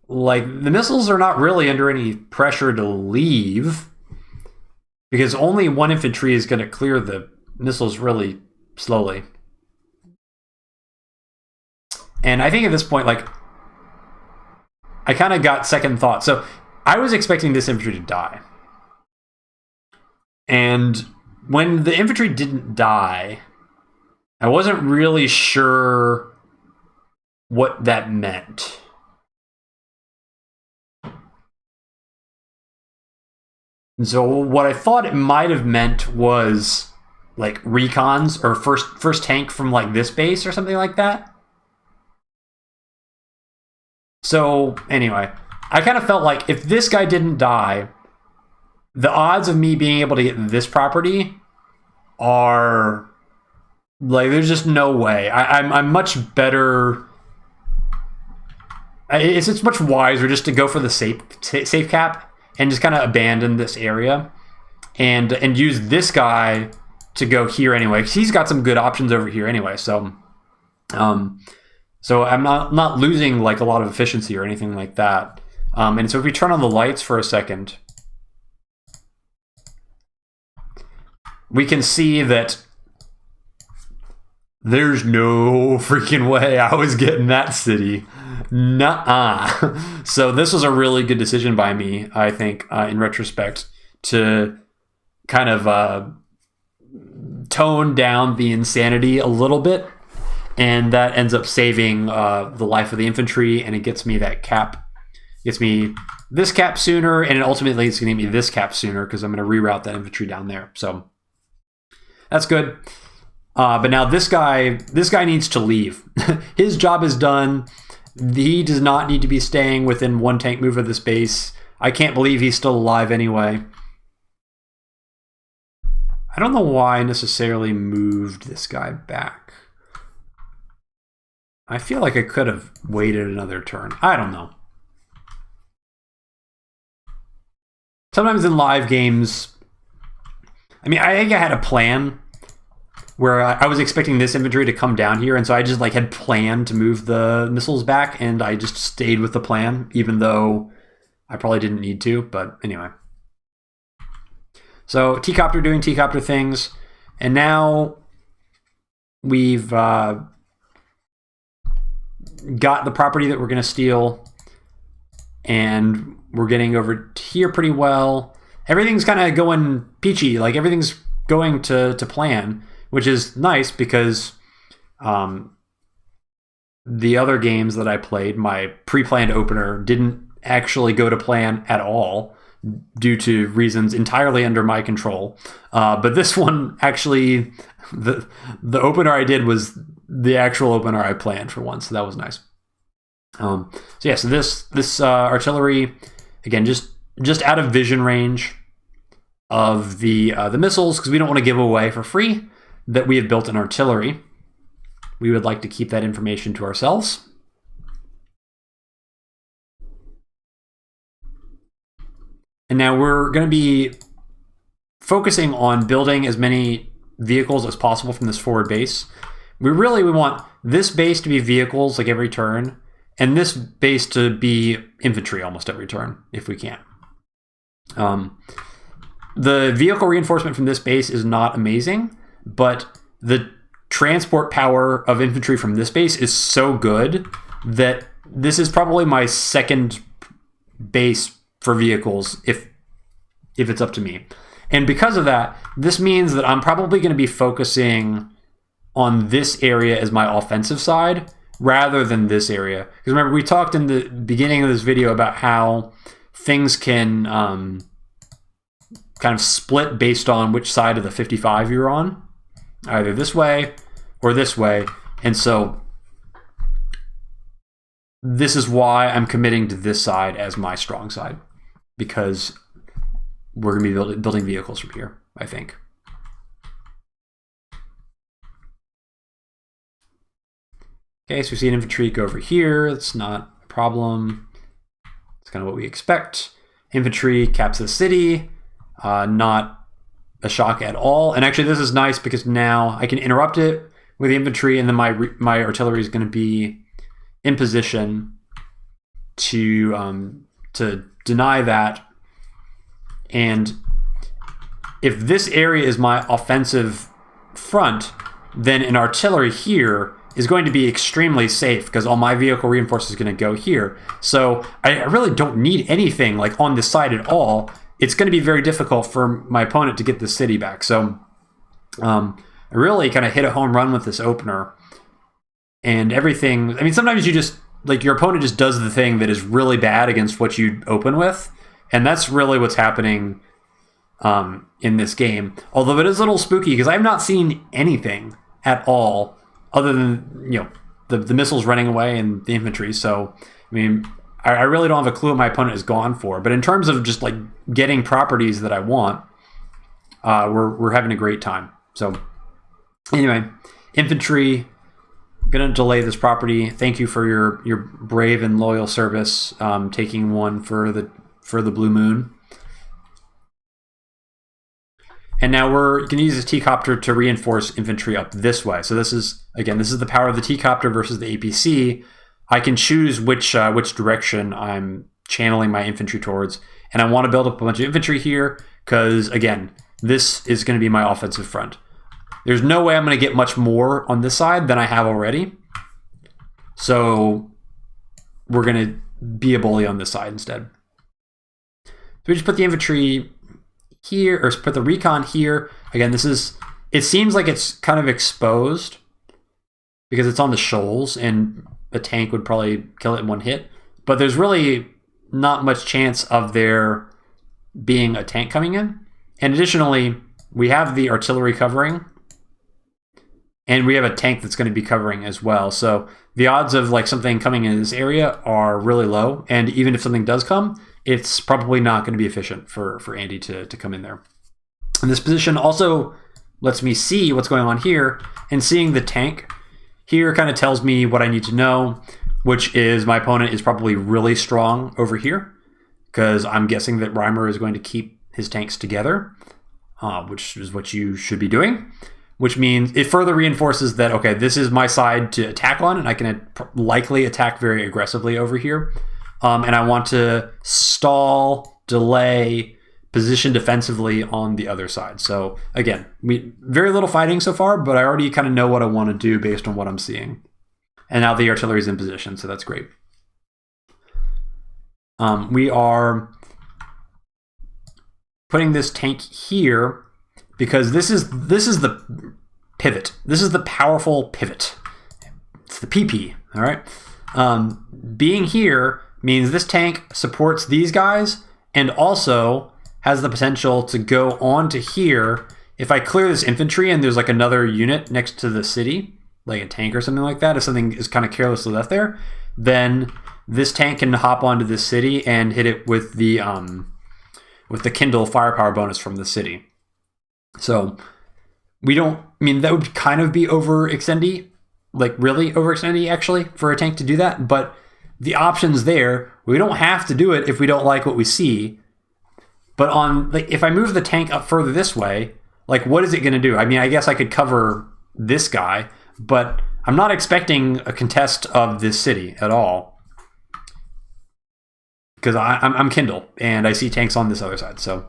like the missiles are not really under any pressure to leave, because only one infantry is going to clear the missiles really slowly. And I think at this point, like, I kind of got second thought. So I was expecting this infantry to die. And when the infantry didn't die, I wasn't really sure what that meant. And so what I thought it might have meant was like recons or first tank from like this base or something like that. So anyway, I kind of felt like if this guy didn't die, the odds of me being able to get this property are like, there's just no way. I'm much better. It's much wiser just to go for the safe cap and just kind of abandon this area and use this guy to go here anyway, because he's got some good options over here anyway. So so I'm not losing like a lot of efficiency or anything like that. And so if we turn on the lights for a second, we can see that there's no freaking way I was getting that city. Nuh-uh. So this was a really good decision by me, I think, in retrospect, to kind of tone down the insanity a little bit. And that ends up saving the life of the infantry, and it gets me that cap. Gets me this cap sooner, and ultimately it's going to get me this cap sooner because I'm going to reroute that infantry down there. So that's good. But now this guy needs to leave. His job is done. He does not need to be staying within 1 tank move of this base. I can't believe he's still alive anyway. I don't know why I necessarily moved this guy back. I feel like I could have waited another turn. I don't know. Sometimes in live games, I mean, I think I had a plan where I was expecting this infantry to come down here, and so I just like had planned to move the missiles back, and I just stayed with the plan, even though I probably didn't need to, but anyway. So T-Copter doing T-Copter things, and now we've got the property that we're going to steal, and we're getting over here pretty well. Everything's kind of going peachy, like everything's going to plan, which is nice because the other games that I played, my pre-planned opener didn't actually go to plan at all. due to reasons entirely under my control. But this one, actually, the opener I did was the actual opener I planned for once, so that was nice. So this artillery, again, just out of vision range of the missiles, because we don't want to give away for free that we have built an artillery. We would like to keep that information to ourselves. And now we're going to be focusing on building as many vehicles as possible from this forward base. We want this base to be vehicles like every turn, and this base to be infantry almost every turn, if we can. The vehicle reinforcement from this base is not amazing, but the transport power of infantry from this base is so good that this is probably my second base for vehicles if it's up to me. And because of that, this means that I'm probably going to be focusing on this area as my offensive side rather than this area. Because remember, we talked in the beginning of this video about how things can kind of split based on which side of the 55 you're on, either this way or this way. And so this is why I'm committing to this side as my strong side, because we're going to be building vehicles from here, I think. Okay, so we see an infantry go over here. That's not a problem. It's kind of what we expect. Infantry caps the city. Not a shock at all. And actually, this is nice because now I can interrupt it with the infantry, and then my artillery is going to be in position to deny that. And if this area is my offensive front, then an artillery here is going to be extremely safe because all my vehicle reinforcement is going to go here. So I really don't need anything like on this side at all. It's going to be very difficult for my opponent to get the city back. So I really kind of hit a home run with this opener. And everything, I mean, sometimes you just, like, your opponent just does the thing that is really bad against what you open with. And that's really what's happening in this game. Although it is a little spooky because I've not seen anything at all other than, you know, the missiles running away and the infantry. So, I mean, I really don't have a clue what my opponent is gone for. But in terms of just, like, getting properties that I want, we're having a great time. So, anyway, infantry, going to delay this property. Thank you for your brave and loyal service, taking one for the Blue Moon. And now we're going to use this T-copter to reinforce infantry up this way. So this is the power of the T-copter versus the APC. I can choose which direction I'm channeling my infantry towards. And I want to build up a bunch of infantry here because, again, this is going to be my offensive front. There's no way I'm going to get much more on this side than I have already. So we're going to be a bully on this side instead. So we just put the infantry here, or put the recon here. Again, it seems like it's kind of exposed because it's on the shoals and a tank would probably kill it in one hit. But there's really not much chance of there being a tank coming in. And additionally, we have the artillery covering and we have a tank that's going to be covering as well. So the odds of like something coming in this area are really low. And even if something does come, it's probably not going to be efficient for Andy to come in there. And this position also lets me see what's going on here, and seeing the tank here kind of tells me what I need to know, which is my opponent is probably really strong over here because I'm guessing that Reimer is going to keep his tanks together, which is what you should be doing, which means it further reinforces that, okay, this is my side to attack on, and I can likely attack very aggressively over here. And I want to stall, delay, position defensively on the other side. So again, very little fighting so far, but I already kind of know what I want to do based on what I'm seeing. And now the artillery is in position, so that's great. We are putting this tank here because this is the pivot. This is the powerful pivot. It's the PP, all right? Being here means this tank supports these guys and also has the potential to go on to here. If I clear this infantry and there's like another unit next to the city, like a tank or something like that, if something is kind of carelessly left there, then this tank can hop onto this city and hit it with the Kindle firepower bonus from the city. So we don't, I mean, that would kind of be overextendy, like really overextendy actually for a tank to do that, but the option's there. We don't have to do it if we don't like what we see. But on, like, if I move the tank up further this way, like, what is it going to do? I mean, I guess I could cover this guy, but I'm not expecting a contest of this city at all. Because I'm Kindle, and I see tanks on this other side, so.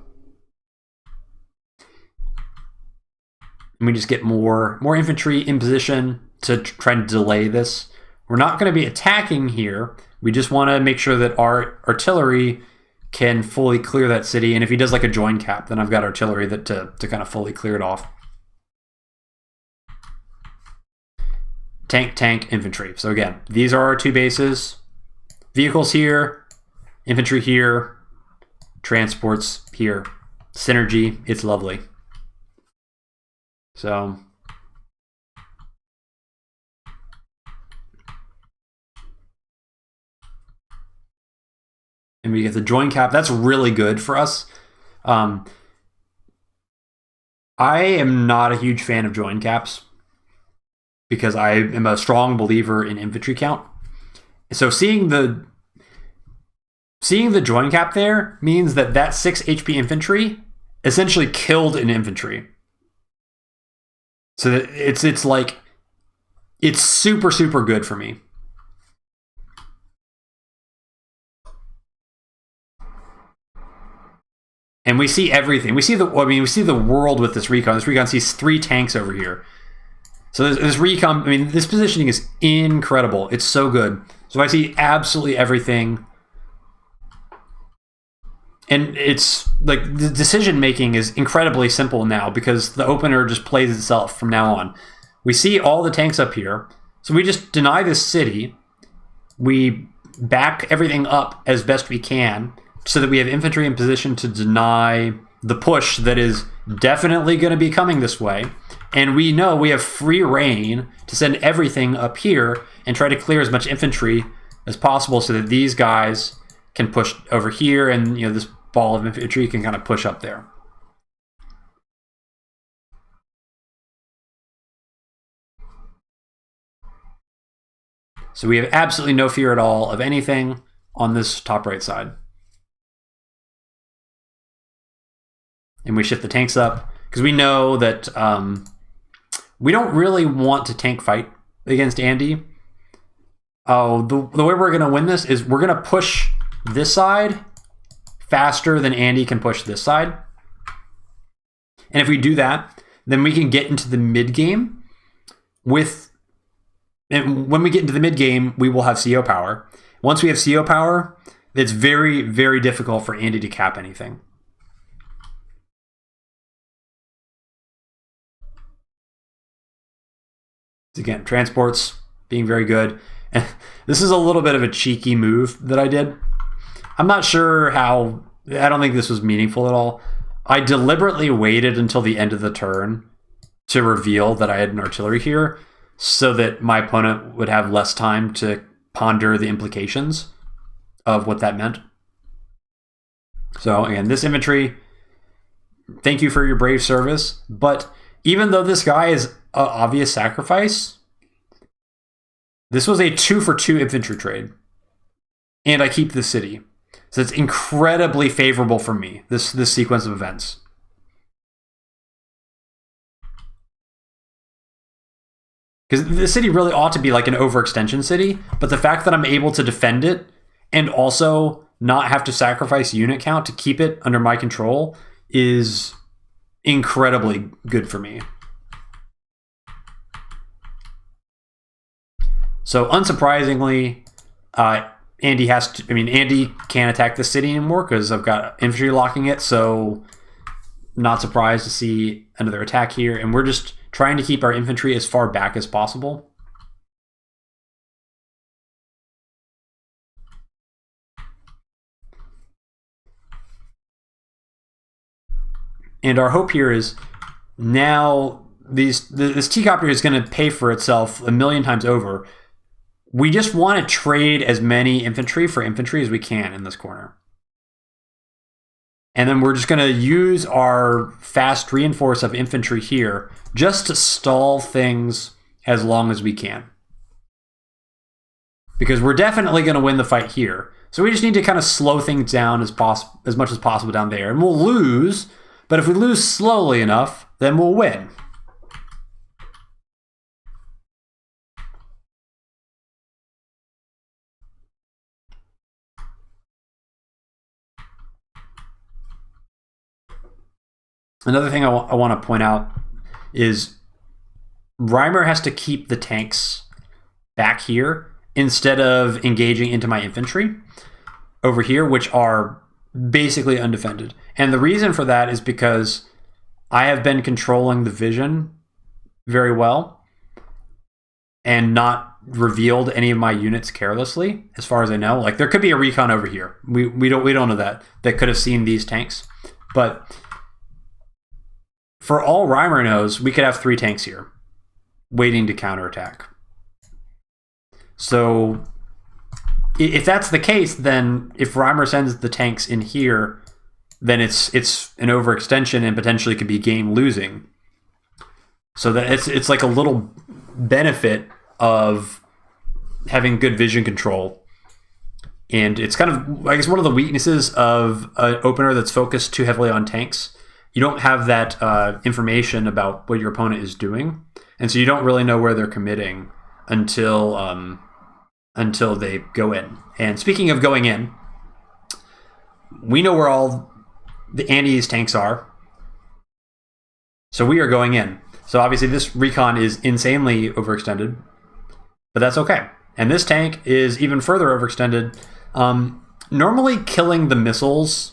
And we just get more infantry in position to try and delay this. We're not going to be attacking here. We just want to make sure that our artillery can fully clear that city. And if he does like a join cap, then I've got artillery that to kind of fully clear it off. Tank, infantry. So again, these are our two bases. Vehicles here, infantry here, transports here. Synergy, it's lovely. So and we get the join cap. That's really good for us. I am not a huge fan of join caps because I am a strong believer in infantry count. So seeing the join cap there means that 6 HP infantry essentially killed an infantry. So that it's like, it's super, super good for me. And we see everything. We see the world with this recon. This recon sees 3 tanks over here. So this recon, I mean, this positioning is incredible. It's so good. So I see absolutely everything. And it's like the decision making is incredibly simple now because the opener just plays itself from now on. We see all the tanks up here. So we just deny this city. We back everything up as best we can so that we have infantry in position to deny the push that is definitely going to be coming this way. And we know we have free reign to send everything up here and try to clear as much infantry as possible so that these guys can push over here and, you know, this ball of infantry can kind of push up there. So we have absolutely no fear at all of anything on this top right side. And we shift the tanks up because we know that we don't really want to tank fight against Andy. Oh, the way we're going to win this is we're going to push this side faster than Andy can push this side. And if we do that, then we can get into the mid game and when we get into the mid game, we will have CO power. Once we have CO power, it's very, very difficult for Andy to cap anything. Again, transports being very good. And this is a little bit of a cheeky move that I did. I'm not sure how, I don't think this was meaningful at all. I deliberately waited until the end of the turn to reveal that I had an artillery here so that my opponent would have less time to ponder the implications of what that meant. So again, this infantry, thank you for your brave service. But even though this guy is an obvious sacrifice, this was a 2-for-2 infantry trade. And I keep the city. So it's incredibly favorable for me, this sequence of events. Because the city really ought to be like an overextension city, but the fact that I'm able to defend it and also not have to sacrifice unit count to keep it under my control is incredibly good for me. So unsurprisingly, Andy can't attack the city anymore because I've got infantry locking it. So not surprised to see another attack here. And we're just trying to keep our infantry as far back as possible. And our hope here is now this T-copter is going to pay for itself a million times over. We just want to trade as many infantry for infantry as we can in this corner. And then we're just going to use our fast reinforce of infantry here just to stall things as long as we can. Because we're definitely going to win the fight here. So we just need to kind of slow things down as much as possible down there. And we'll lose, but if we lose slowly enough, then we'll win. Another thing I want to point out is Reimer has to keep the tanks back here instead of engaging into my infantry over here, which are basically undefended. And the reason for that is because I have been controlling the vision very well and not revealed any of my units carelessly, as far as I know. Like, there could be a recon over here. We don't know that could have seen these tanks. But for all Reimer knows, we could have 3 tanks here waiting to counterattack. So if that's the case, then if Reimer sends the tanks in here, then it's an overextension and potentially could be game losing. So that it's like a little benefit of having good vision control. And it's kind of, I guess, one of the weaknesses of an opener that's focused too heavily on tanks. You don't have that information about what your opponent is doing, and so you don't really know where they're committing until they go in. And speaking of going in, we know where all the Andy's tanks are, so we are going in. So obviously this recon is insanely overextended, but that's okay. And this tank is even further overextended. Normally killing the missiles,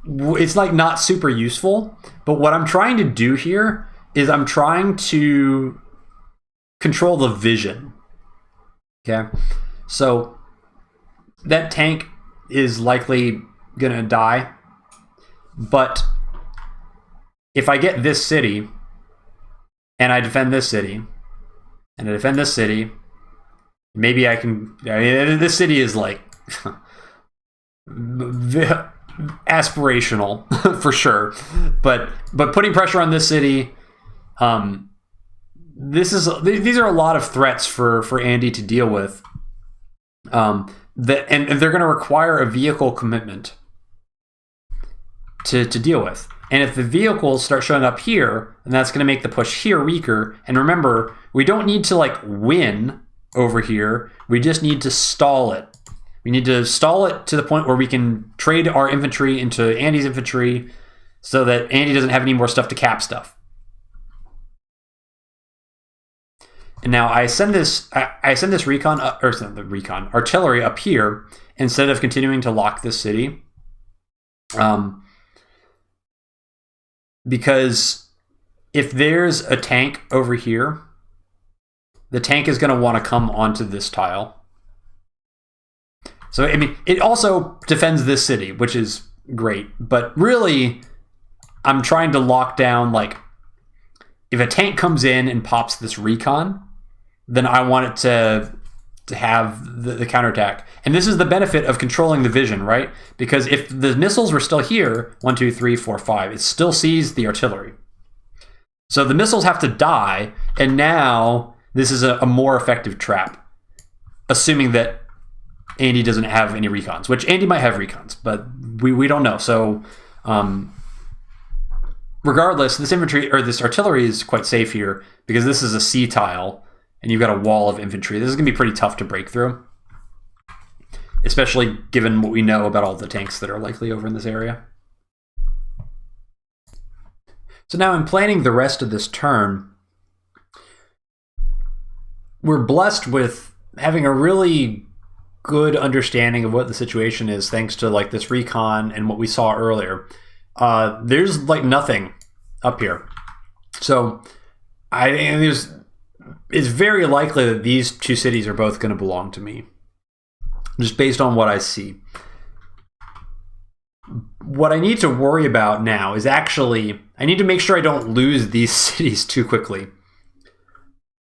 it's like not super useful, but what I'm trying to do here is I'm trying to control the vision. Okay, so that tank is likely gonna die, but if I get this city and I defend this city and I defend this city, maybe I can. I mean, this city is like aspirational for sure, but putting pressure on this city, these are a lot of threats for Andy to deal with, and they're going to require a vehicle commitment to deal with. And if the vehicles start showing up here, then that's going to make the push here weaker. And remember, we don't need to like win over here, we just need to stall it. We need to stall it to the point where we can trade our infantry into Andy's infantry so that Andy doesn't have any more stuff to cap stuff. And now I send this recon, artillery up here instead of continuing to lock this city. Because if there's a tank over here, the tank is going to want to come onto this tile. So, I mean, it also defends this city, which is great. But really, I'm trying to lock down, like, if a tank comes in and pops this recon, then I want it to have the counterattack. And this is the benefit of controlling the vision, right? Because if the missiles were still here, 1, 2, 3, 4, 5, it still sees the artillery. So the missiles have to die, and now this is a more effective trap, assuming that Andy doesn't have any recons, which Andy might have recons, but we don't know. So regardless, this infantry or this artillery is quite safe here because this is a C tile and you've got a wall of infantry. This is going to be pretty tough to break through, especially given what we know about all the tanks that are likely over in this area. So now in planning the rest of this turn, we're blessed with having a really good understanding of what the situation is thanks to like this recon and what we saw earlier. There's like nothing up here. So I think it's very likely that these two cities are both going to belong to me, just based on what I see. what I need to worry about now is actually, I need to make sure I don't lose these cities too quickly.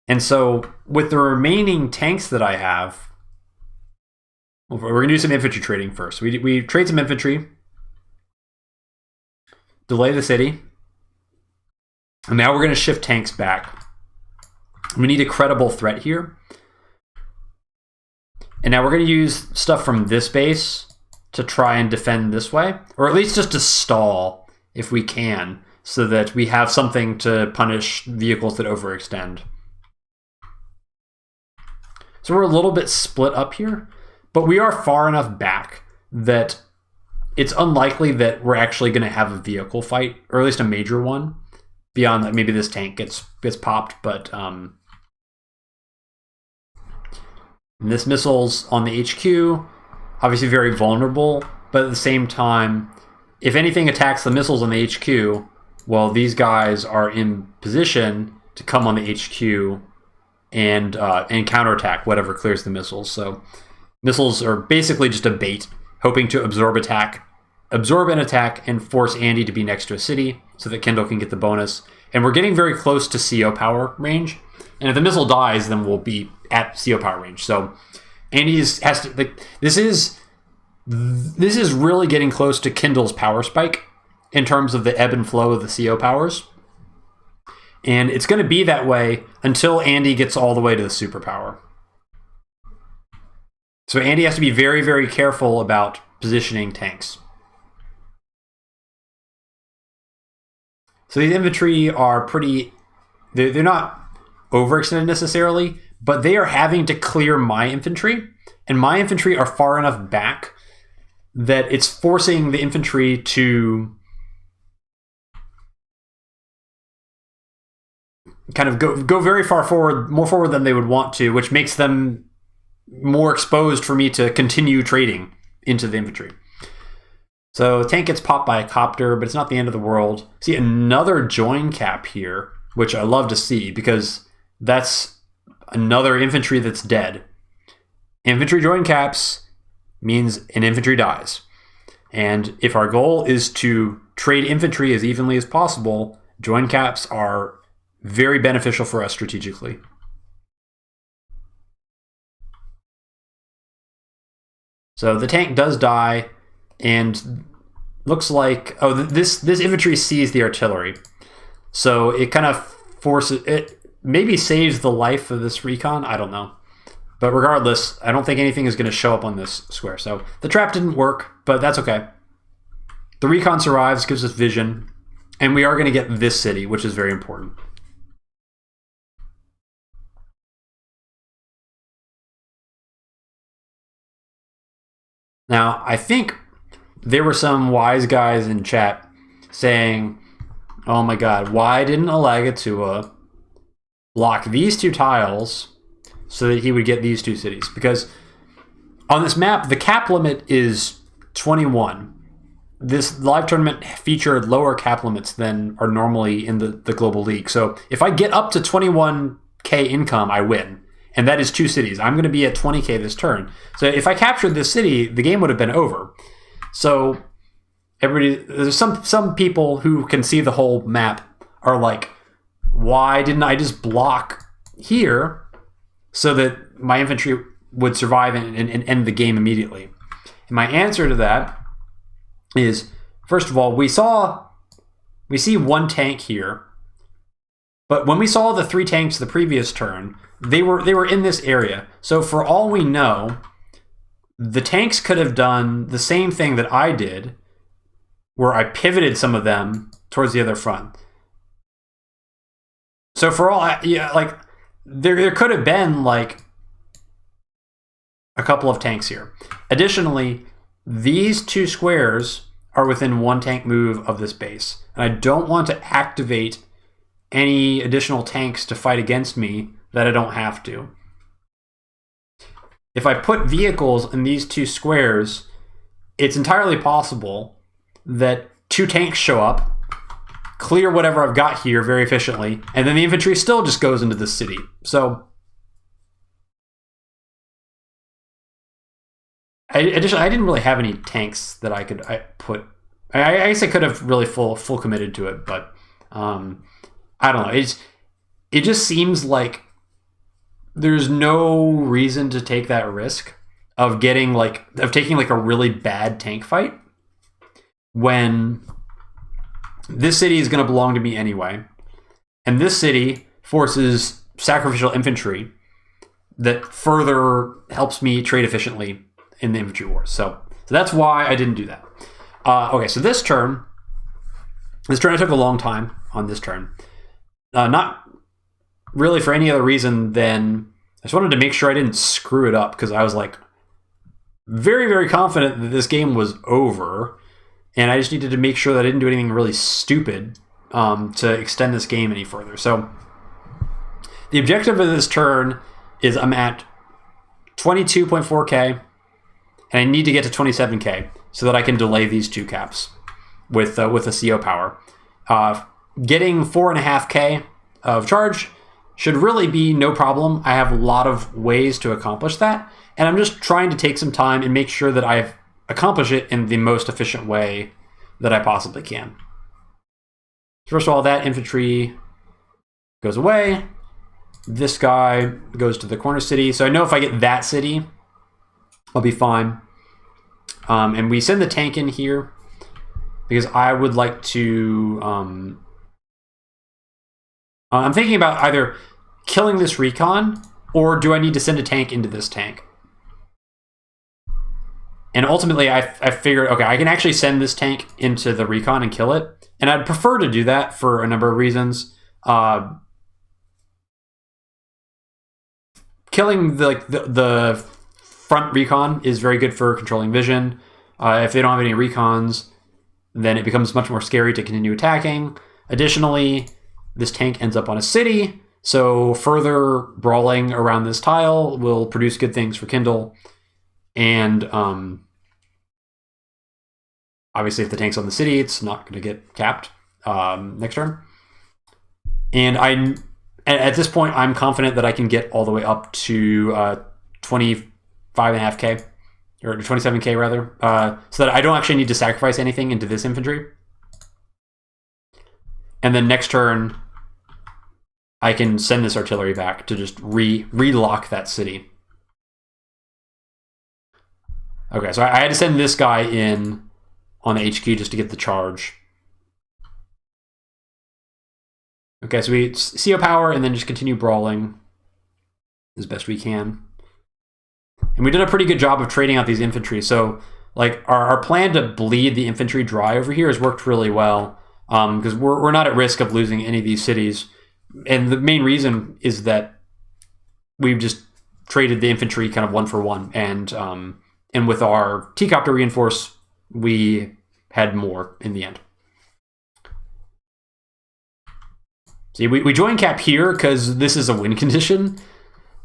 And so with the remaining tanks that I have, we're going to do some infantry trading first. We trade some infantry, delay the city, and now we're going to shift tanks back. We need a credible threat here. And now we're going to use stuff from this base to try and defend this way, or at least just to stall if we can, so that we have something to punish vehicles that overextend. So we're a little bit split up here, but we are far enough back that it's unlikely that we're actually going to have a vehicle fight, or at least a major one, beyond that. Maybe this tank gets popped, but this missile's on the HQ, obviously very vulnerable, but at the same time, if anything attacks the missiles on the HQ, well, these guys are in position to come on the HQ and counterattack whatever clears the missiles. So missiles are basically just a bait, hoping to absorb an attack, and force Andy to be next to a city so that Kendall can get the bonus. And we're getting very close to CO power range. And if the missile dies, then we'll be at CO power range. So Andy has to, like, this is really getting close to Kendall's power spike in terms of the ebb and flow of the CO powers. And it's going to be that way until Andy gets all the way to the superpower. So Andy has to be very, very careful about positioning tanks. So these infantry are pretty, they're not overextended necessarily, but they are having to clear my infantry, and my infantry are far enough back that it's forcing the infantry to kind of go very far forward, more forward than they would want to, which makes them more exposed for me to continue trading into the infantry. So tank gets popped by a copter, but it's not the end of the world. See, another join cap here, which I love to see, because that's another infantry that's dead. Infantry join caps means an infantry dies. And if our goal is to trade infantry as evenly as possible, join caps are very beneficial for us strategically. So the tank does die, and looks like, oh, this infantry sees the artillery. So it kind of forces, it maybe saves the life of this recon, I don't know. But regardless, I don't think anything is going to show up on this square. So the trap didn't work, but that's okay. The recon survives, gives us vision, and we are going to get this city, which is very important. Now, I think there were some wise guys in chat saying, oh my god, why didn't Alagatua block these two tiles so that he would get these two cities? Because on this map, the cap limit is 21. This live tournament featured lower cap limits than are normally in the Global League. So if I get up to 21k income, I win. And that is two cities. I'm going to be at 20k this turn. So if I captured this city, the game would have been over. So there's some people who can see the whole map are like, why didn't I just block here so that my infantry would survive and end the game immediately? And my answer to that is, first of all, we see one tank here, but when we saw the 3 tanks the previous turn, they were in this area. So for all we know, the tanks could have done the same thing that I did, where I pivoted some of them towards the other front. So for all, like there could have been like a couple of tanks here. Additionally, these 2 squares are within 1 tank move of this base, and I don't want to activate any additional tanks to fight against me that I don't have to. If I put vehicles in these 2 squares, it's entirely possible that 2 tanks show up, clear whatever I've got here very efficiently, and then the infantry still just goes into the city. So additionally, I didn't really have any tanks that I could put I guess I could have really full committed to it, but I don't know. It just seems like there's no reason to take that risk of taking like a really bad tank fight when this city is going to belong to me anyway, and this city forces sacrificial infantry that further helps me trade efficiently in the infantry wars. So that's why I didn't do that. Okay, so this turn I took a long time on this turn. Not really for any other reason than I just wanted to make sure I didn't screw it up, because I was like very, very confident that this game was over, and I just needed to make sure that I didn't do anything really stupid to extend this game any further. So the objective of this turn is I'm at 22.4k, and I need to get to 27k so that I can delay these 2 caps with a CO power. Getting 4.5k of charge should really be no problem. I have a lot of ways to accomplish that, and I'm just trying to take some time and make sure that I accomplish it in the most efficient way that I possibly can. First of all, that infantry goes away. This guy goes to the corner city. So I know if I get that city, I'll be fine. And we send the tank in here because I would like to... I'm thinking about either killing this recon, or do I need to send a tank into this tank? And ultimately, I figured, okay, I can actually send this tank into the recon and kill it. And I'd prefer to do that for a number of reasons. Killing the front recon is very good for controlling vision. If they don't have any recons, then it becomes much more scary to continue attacking. Additionally, this tank ends up on a city, so further brawling around this tile will produce good things for Kindle. And obviously, if the tank's on the city, it's not going to get capped next turn. And at this point, I'm confident that I can get all the way up to 25.5k, or 27k rather, so that I don't actually need to sacrifice anything into this infantry. And then next turn, I can send this artillery back to just relock that city. Okay, so I had to send this guy in on the HQ just to get the charge. Okay, so we CO power and then just continue brawling as best we can. And we did a pretty good job of trading out these infantry. So like our plan to bleed the infantry dry over here has worked really well, because we're not at risk of losing any of these cities. And the main reason is that we've just traded the infantry kind of 1 for 1. And with our T-copter reinforce, we had more in the end. See, we join cap here because this is a win condition.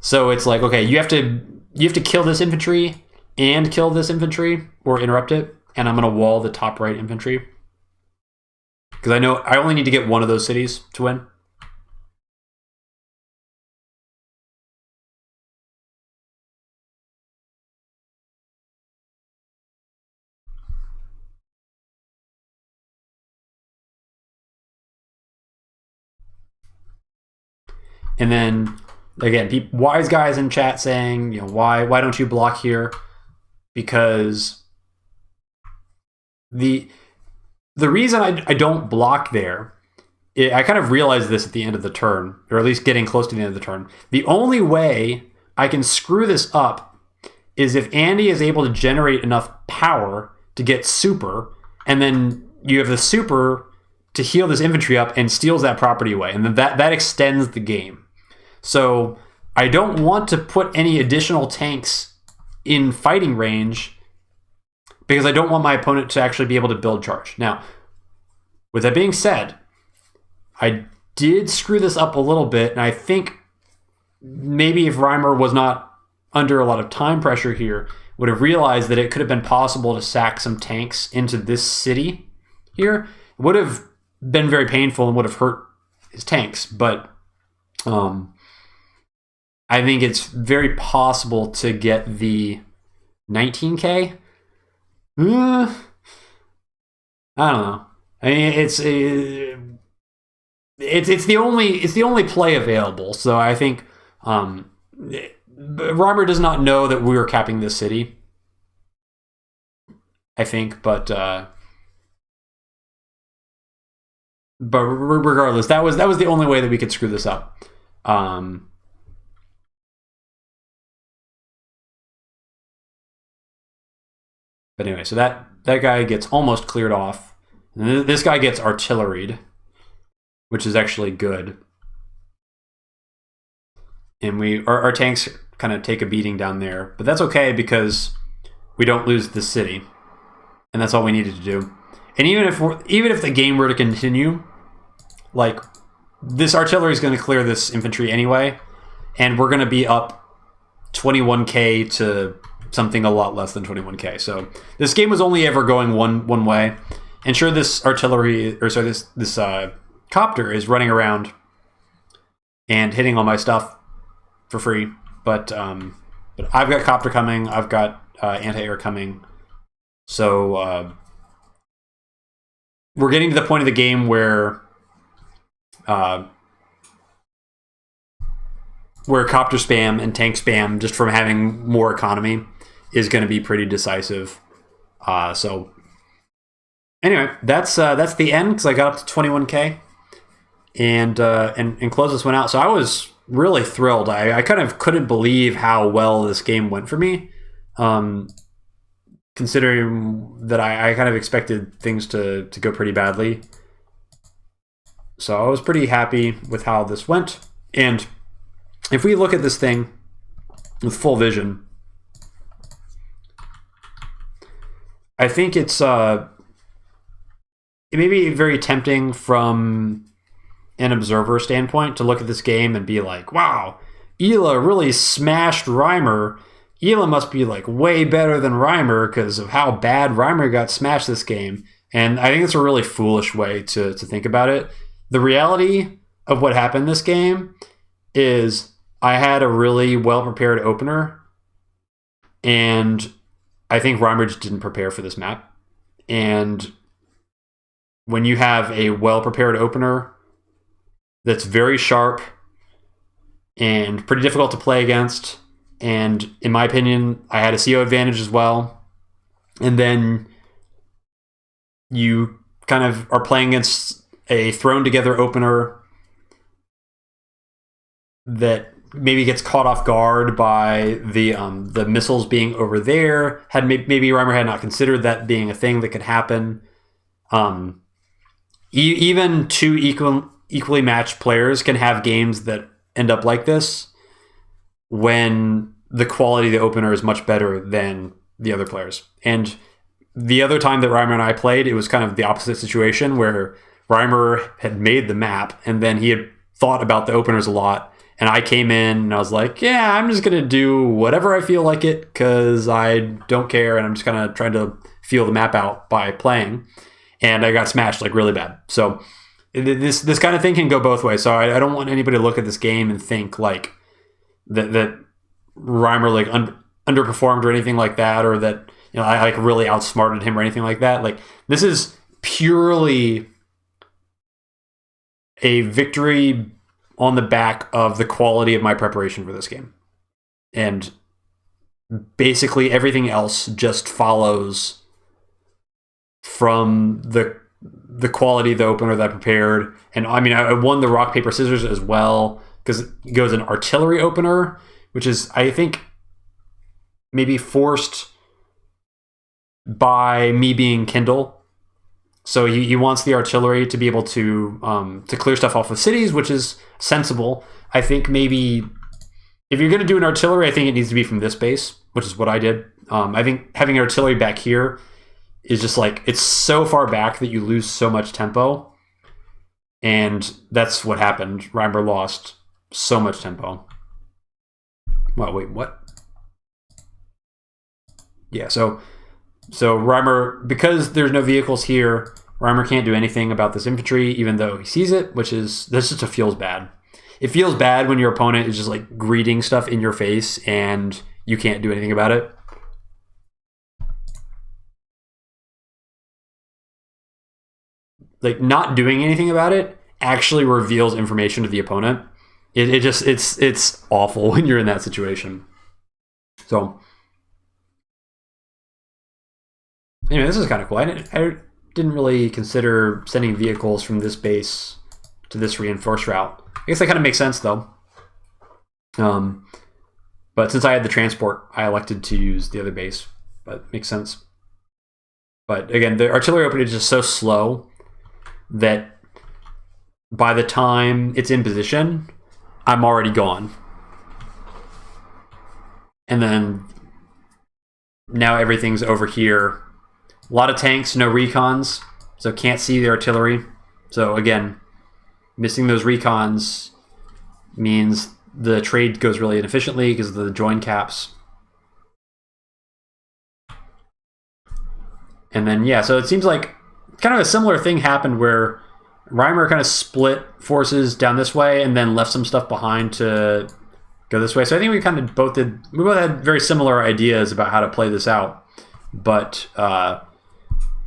So it's like, okay, you have to kill this infantry and kill this infantry or interrupt it, and I'm going to wall the top right infantry because I know I only need to get one of those cities to win. And then again, wise guys in chat saying, you know, why don't you block here? Because the reason I don't block there, I kind of realized this at the end of the turn, or at least getting close to the end of the turn. The only way I can screw this up is if Andy is able to generate enough power to get super, and then you have the super to heal this infantry up and steals that property away, and then that extends the game. So I don't want to put any additional tanks in fighting range because I don't want my opponent to actually be able to build charge. Now, with that being said, I did screw this up a little bit, and I think maybe if Reimer was not under a lot of time pressure here, would have realized that it could have been possible to sack some tanks into this city here. It would have been very painful and would have hurt his tanks, but I think it's very possible to get the 19k. I don't know. I mean, it's the only play available. So I think Reimer does not know that we were capping this city. I think, but regardless, that was the only way that we could screw this up. But anyway, so that guy gets almost cleared off. And this guy gets artilleried, which is actually good. And our tanks kind of take a beating down there, but that's okay because we don't lose the city, and that's all we needed to do. And even if the game were to continue, like, this artillery is going to clear this infantry anyway, and we're going to be up 21k to something a lot less than 21k. So this game was only ever going one way. And sure, this artillery, or sorry, this copter is running around and hitting all my stuff for free. But I've got copter coming. I've got anti-air coming. So we're getting to the point of the game where copter spam and tank spam, just from having more economy, is going to be pretty decisive. So anyway, that's the end, because I got up to 21k and closed this one out. So I was really thrilled. I kind of couldn't believe how well this game went for me, considering that I kind of expected things to go pretty badly. So I was pretty happy with how this went. And if we look at this thing with full vision, I think it may be very tempting from an observer standpoint to look at this game and be like, wow, Ela really smashed Reimer. Ela must be like way better than Reimer because of how bad Reimer got smashed this game. And I think it's a really foolish way to think about it. The reality of what happened this game is I had a really well-prepared opener, and I think Reimer just didn't prepare for this map. And when you have a well-prepared opener that's very sharp and pretty difficult to play against, and in my opinion, I had a CO advantage as well, and then you kind of are playing against a thrown-together opener that maybe gets caught off guard by the missiles being over there. Maybe Reimer had not considered that being a thing that could happen. Even two equally matched players can have games that end up like this when the quality of the opener is much better than the other players. And the other time that Reimer and I played, it was kind of the opposite situation, where Reimer had made the map and then he had thought about the openers a lot. And I came in and I was like, yeah, I'm just going to do whatever I feel like it because I don't care. And I'm just kind of trying to feel the map out by playing. And I got smashed like really bad. So this kind of thing can go both ways. So I don't want anybody to look at this game and think like that Reimer like underperformed or anything like that, or that, you know, I like really outsmarted him or anything like that. Like, this is purely a victory on the back of the quality of my preparation for this game. And basically everything else just follows from the quality of the opener that I prepared. And I mean, I won the rock, paper, scissors as well, because it goes an artillery opener, which is, I think, maybe forced by me being Kindle. So he wants the artillery to be able to clear stuff off of cities, which is sensible. I think maybe if you're going to do an artillery, I think it needs to be from this base, which is what I did. I think having artillery back here is just like, it's so far back that you lose so much tempo. And that's what happened. Reimer lost so much tempo. Well, wait, what? Yeah, so Reimer, because there's no vehicles here, Reimer can't do anything about this infantry, even though he sees it, this just feels bad. It feels bad when your opponent is just like greeting stuff in your face and you can't do anything about it. like not doing anything about it actually reveals information to the opponent. It's awful when you're in that situation. So anyway, this is kind of cool. I didn't really consider sending vehicles from this base to this reinforced route. I guess that kind of makes sense though. But since I had the transport, I elected to use the other base. But makes sense. But again, the artillery opening is just so slow that by the time it's in position, I'm already gone. And then now everything's over here. A lot of tanks, no recons, so can't see the artillery. So again, missing those recons means the trade goes really inefficiently because of the join caps. And then, yeah, so it seems like kind of a similar thing happened where Reimer kind of split forces down this way and then left some stuff behind to go this way. So I think we both had very similar ideas about how to play this out. But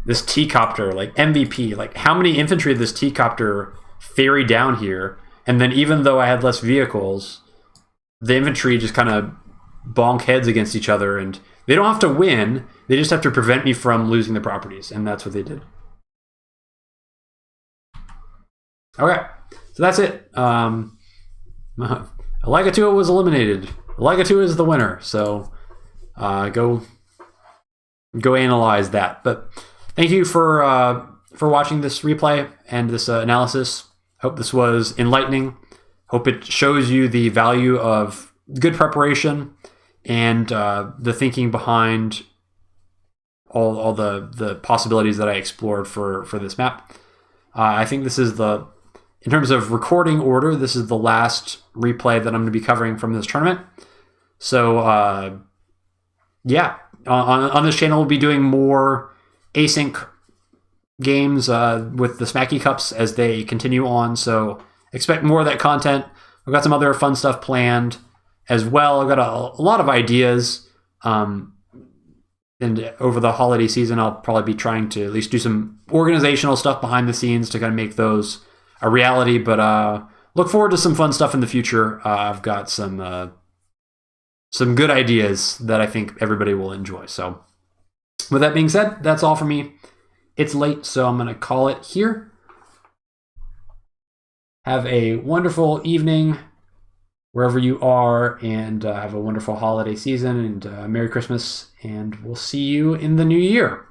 this T-copter, like MVP, like how many infantry did this T-copter ferry down here? And then even though I had less vehicles, the infantry just kind of bonk heads against each other, and they don't have to win, they just have to prevent me from losing the properties, and that's what they did. Okay, so that's it. Alagatua was eliminated. Alagatua is the winner, so go analyze that. But thank you for watching this replay and this analysis. Hope this was enlightening. Hope it shows you the value of good preparation and the thinking behind all the possibilities that I explored for this map. I think this is in terms of recording order, this is the last replay that I'm going to be covering from this tournament. So yeah, on this channel we'll be doing more async games with the Smacky Cups as they continue on, so expect more of that content. I've got some other fun stuff planned as well. I've got a lot of ideas, and over the holiday season I'll probably be trying to at least do some organizational stuff behind the scenes to kind of make those a reality, but look forward to some fun stuff in the future. I've got some good ideas that I think everybody will enjoy. So with that being said, that's all for me. It's late, so I'm going to call it here. Have a wonderful evening wherever you are, and have a wonderful holiday season, and Merry Christmas, and we'll see you in the new year.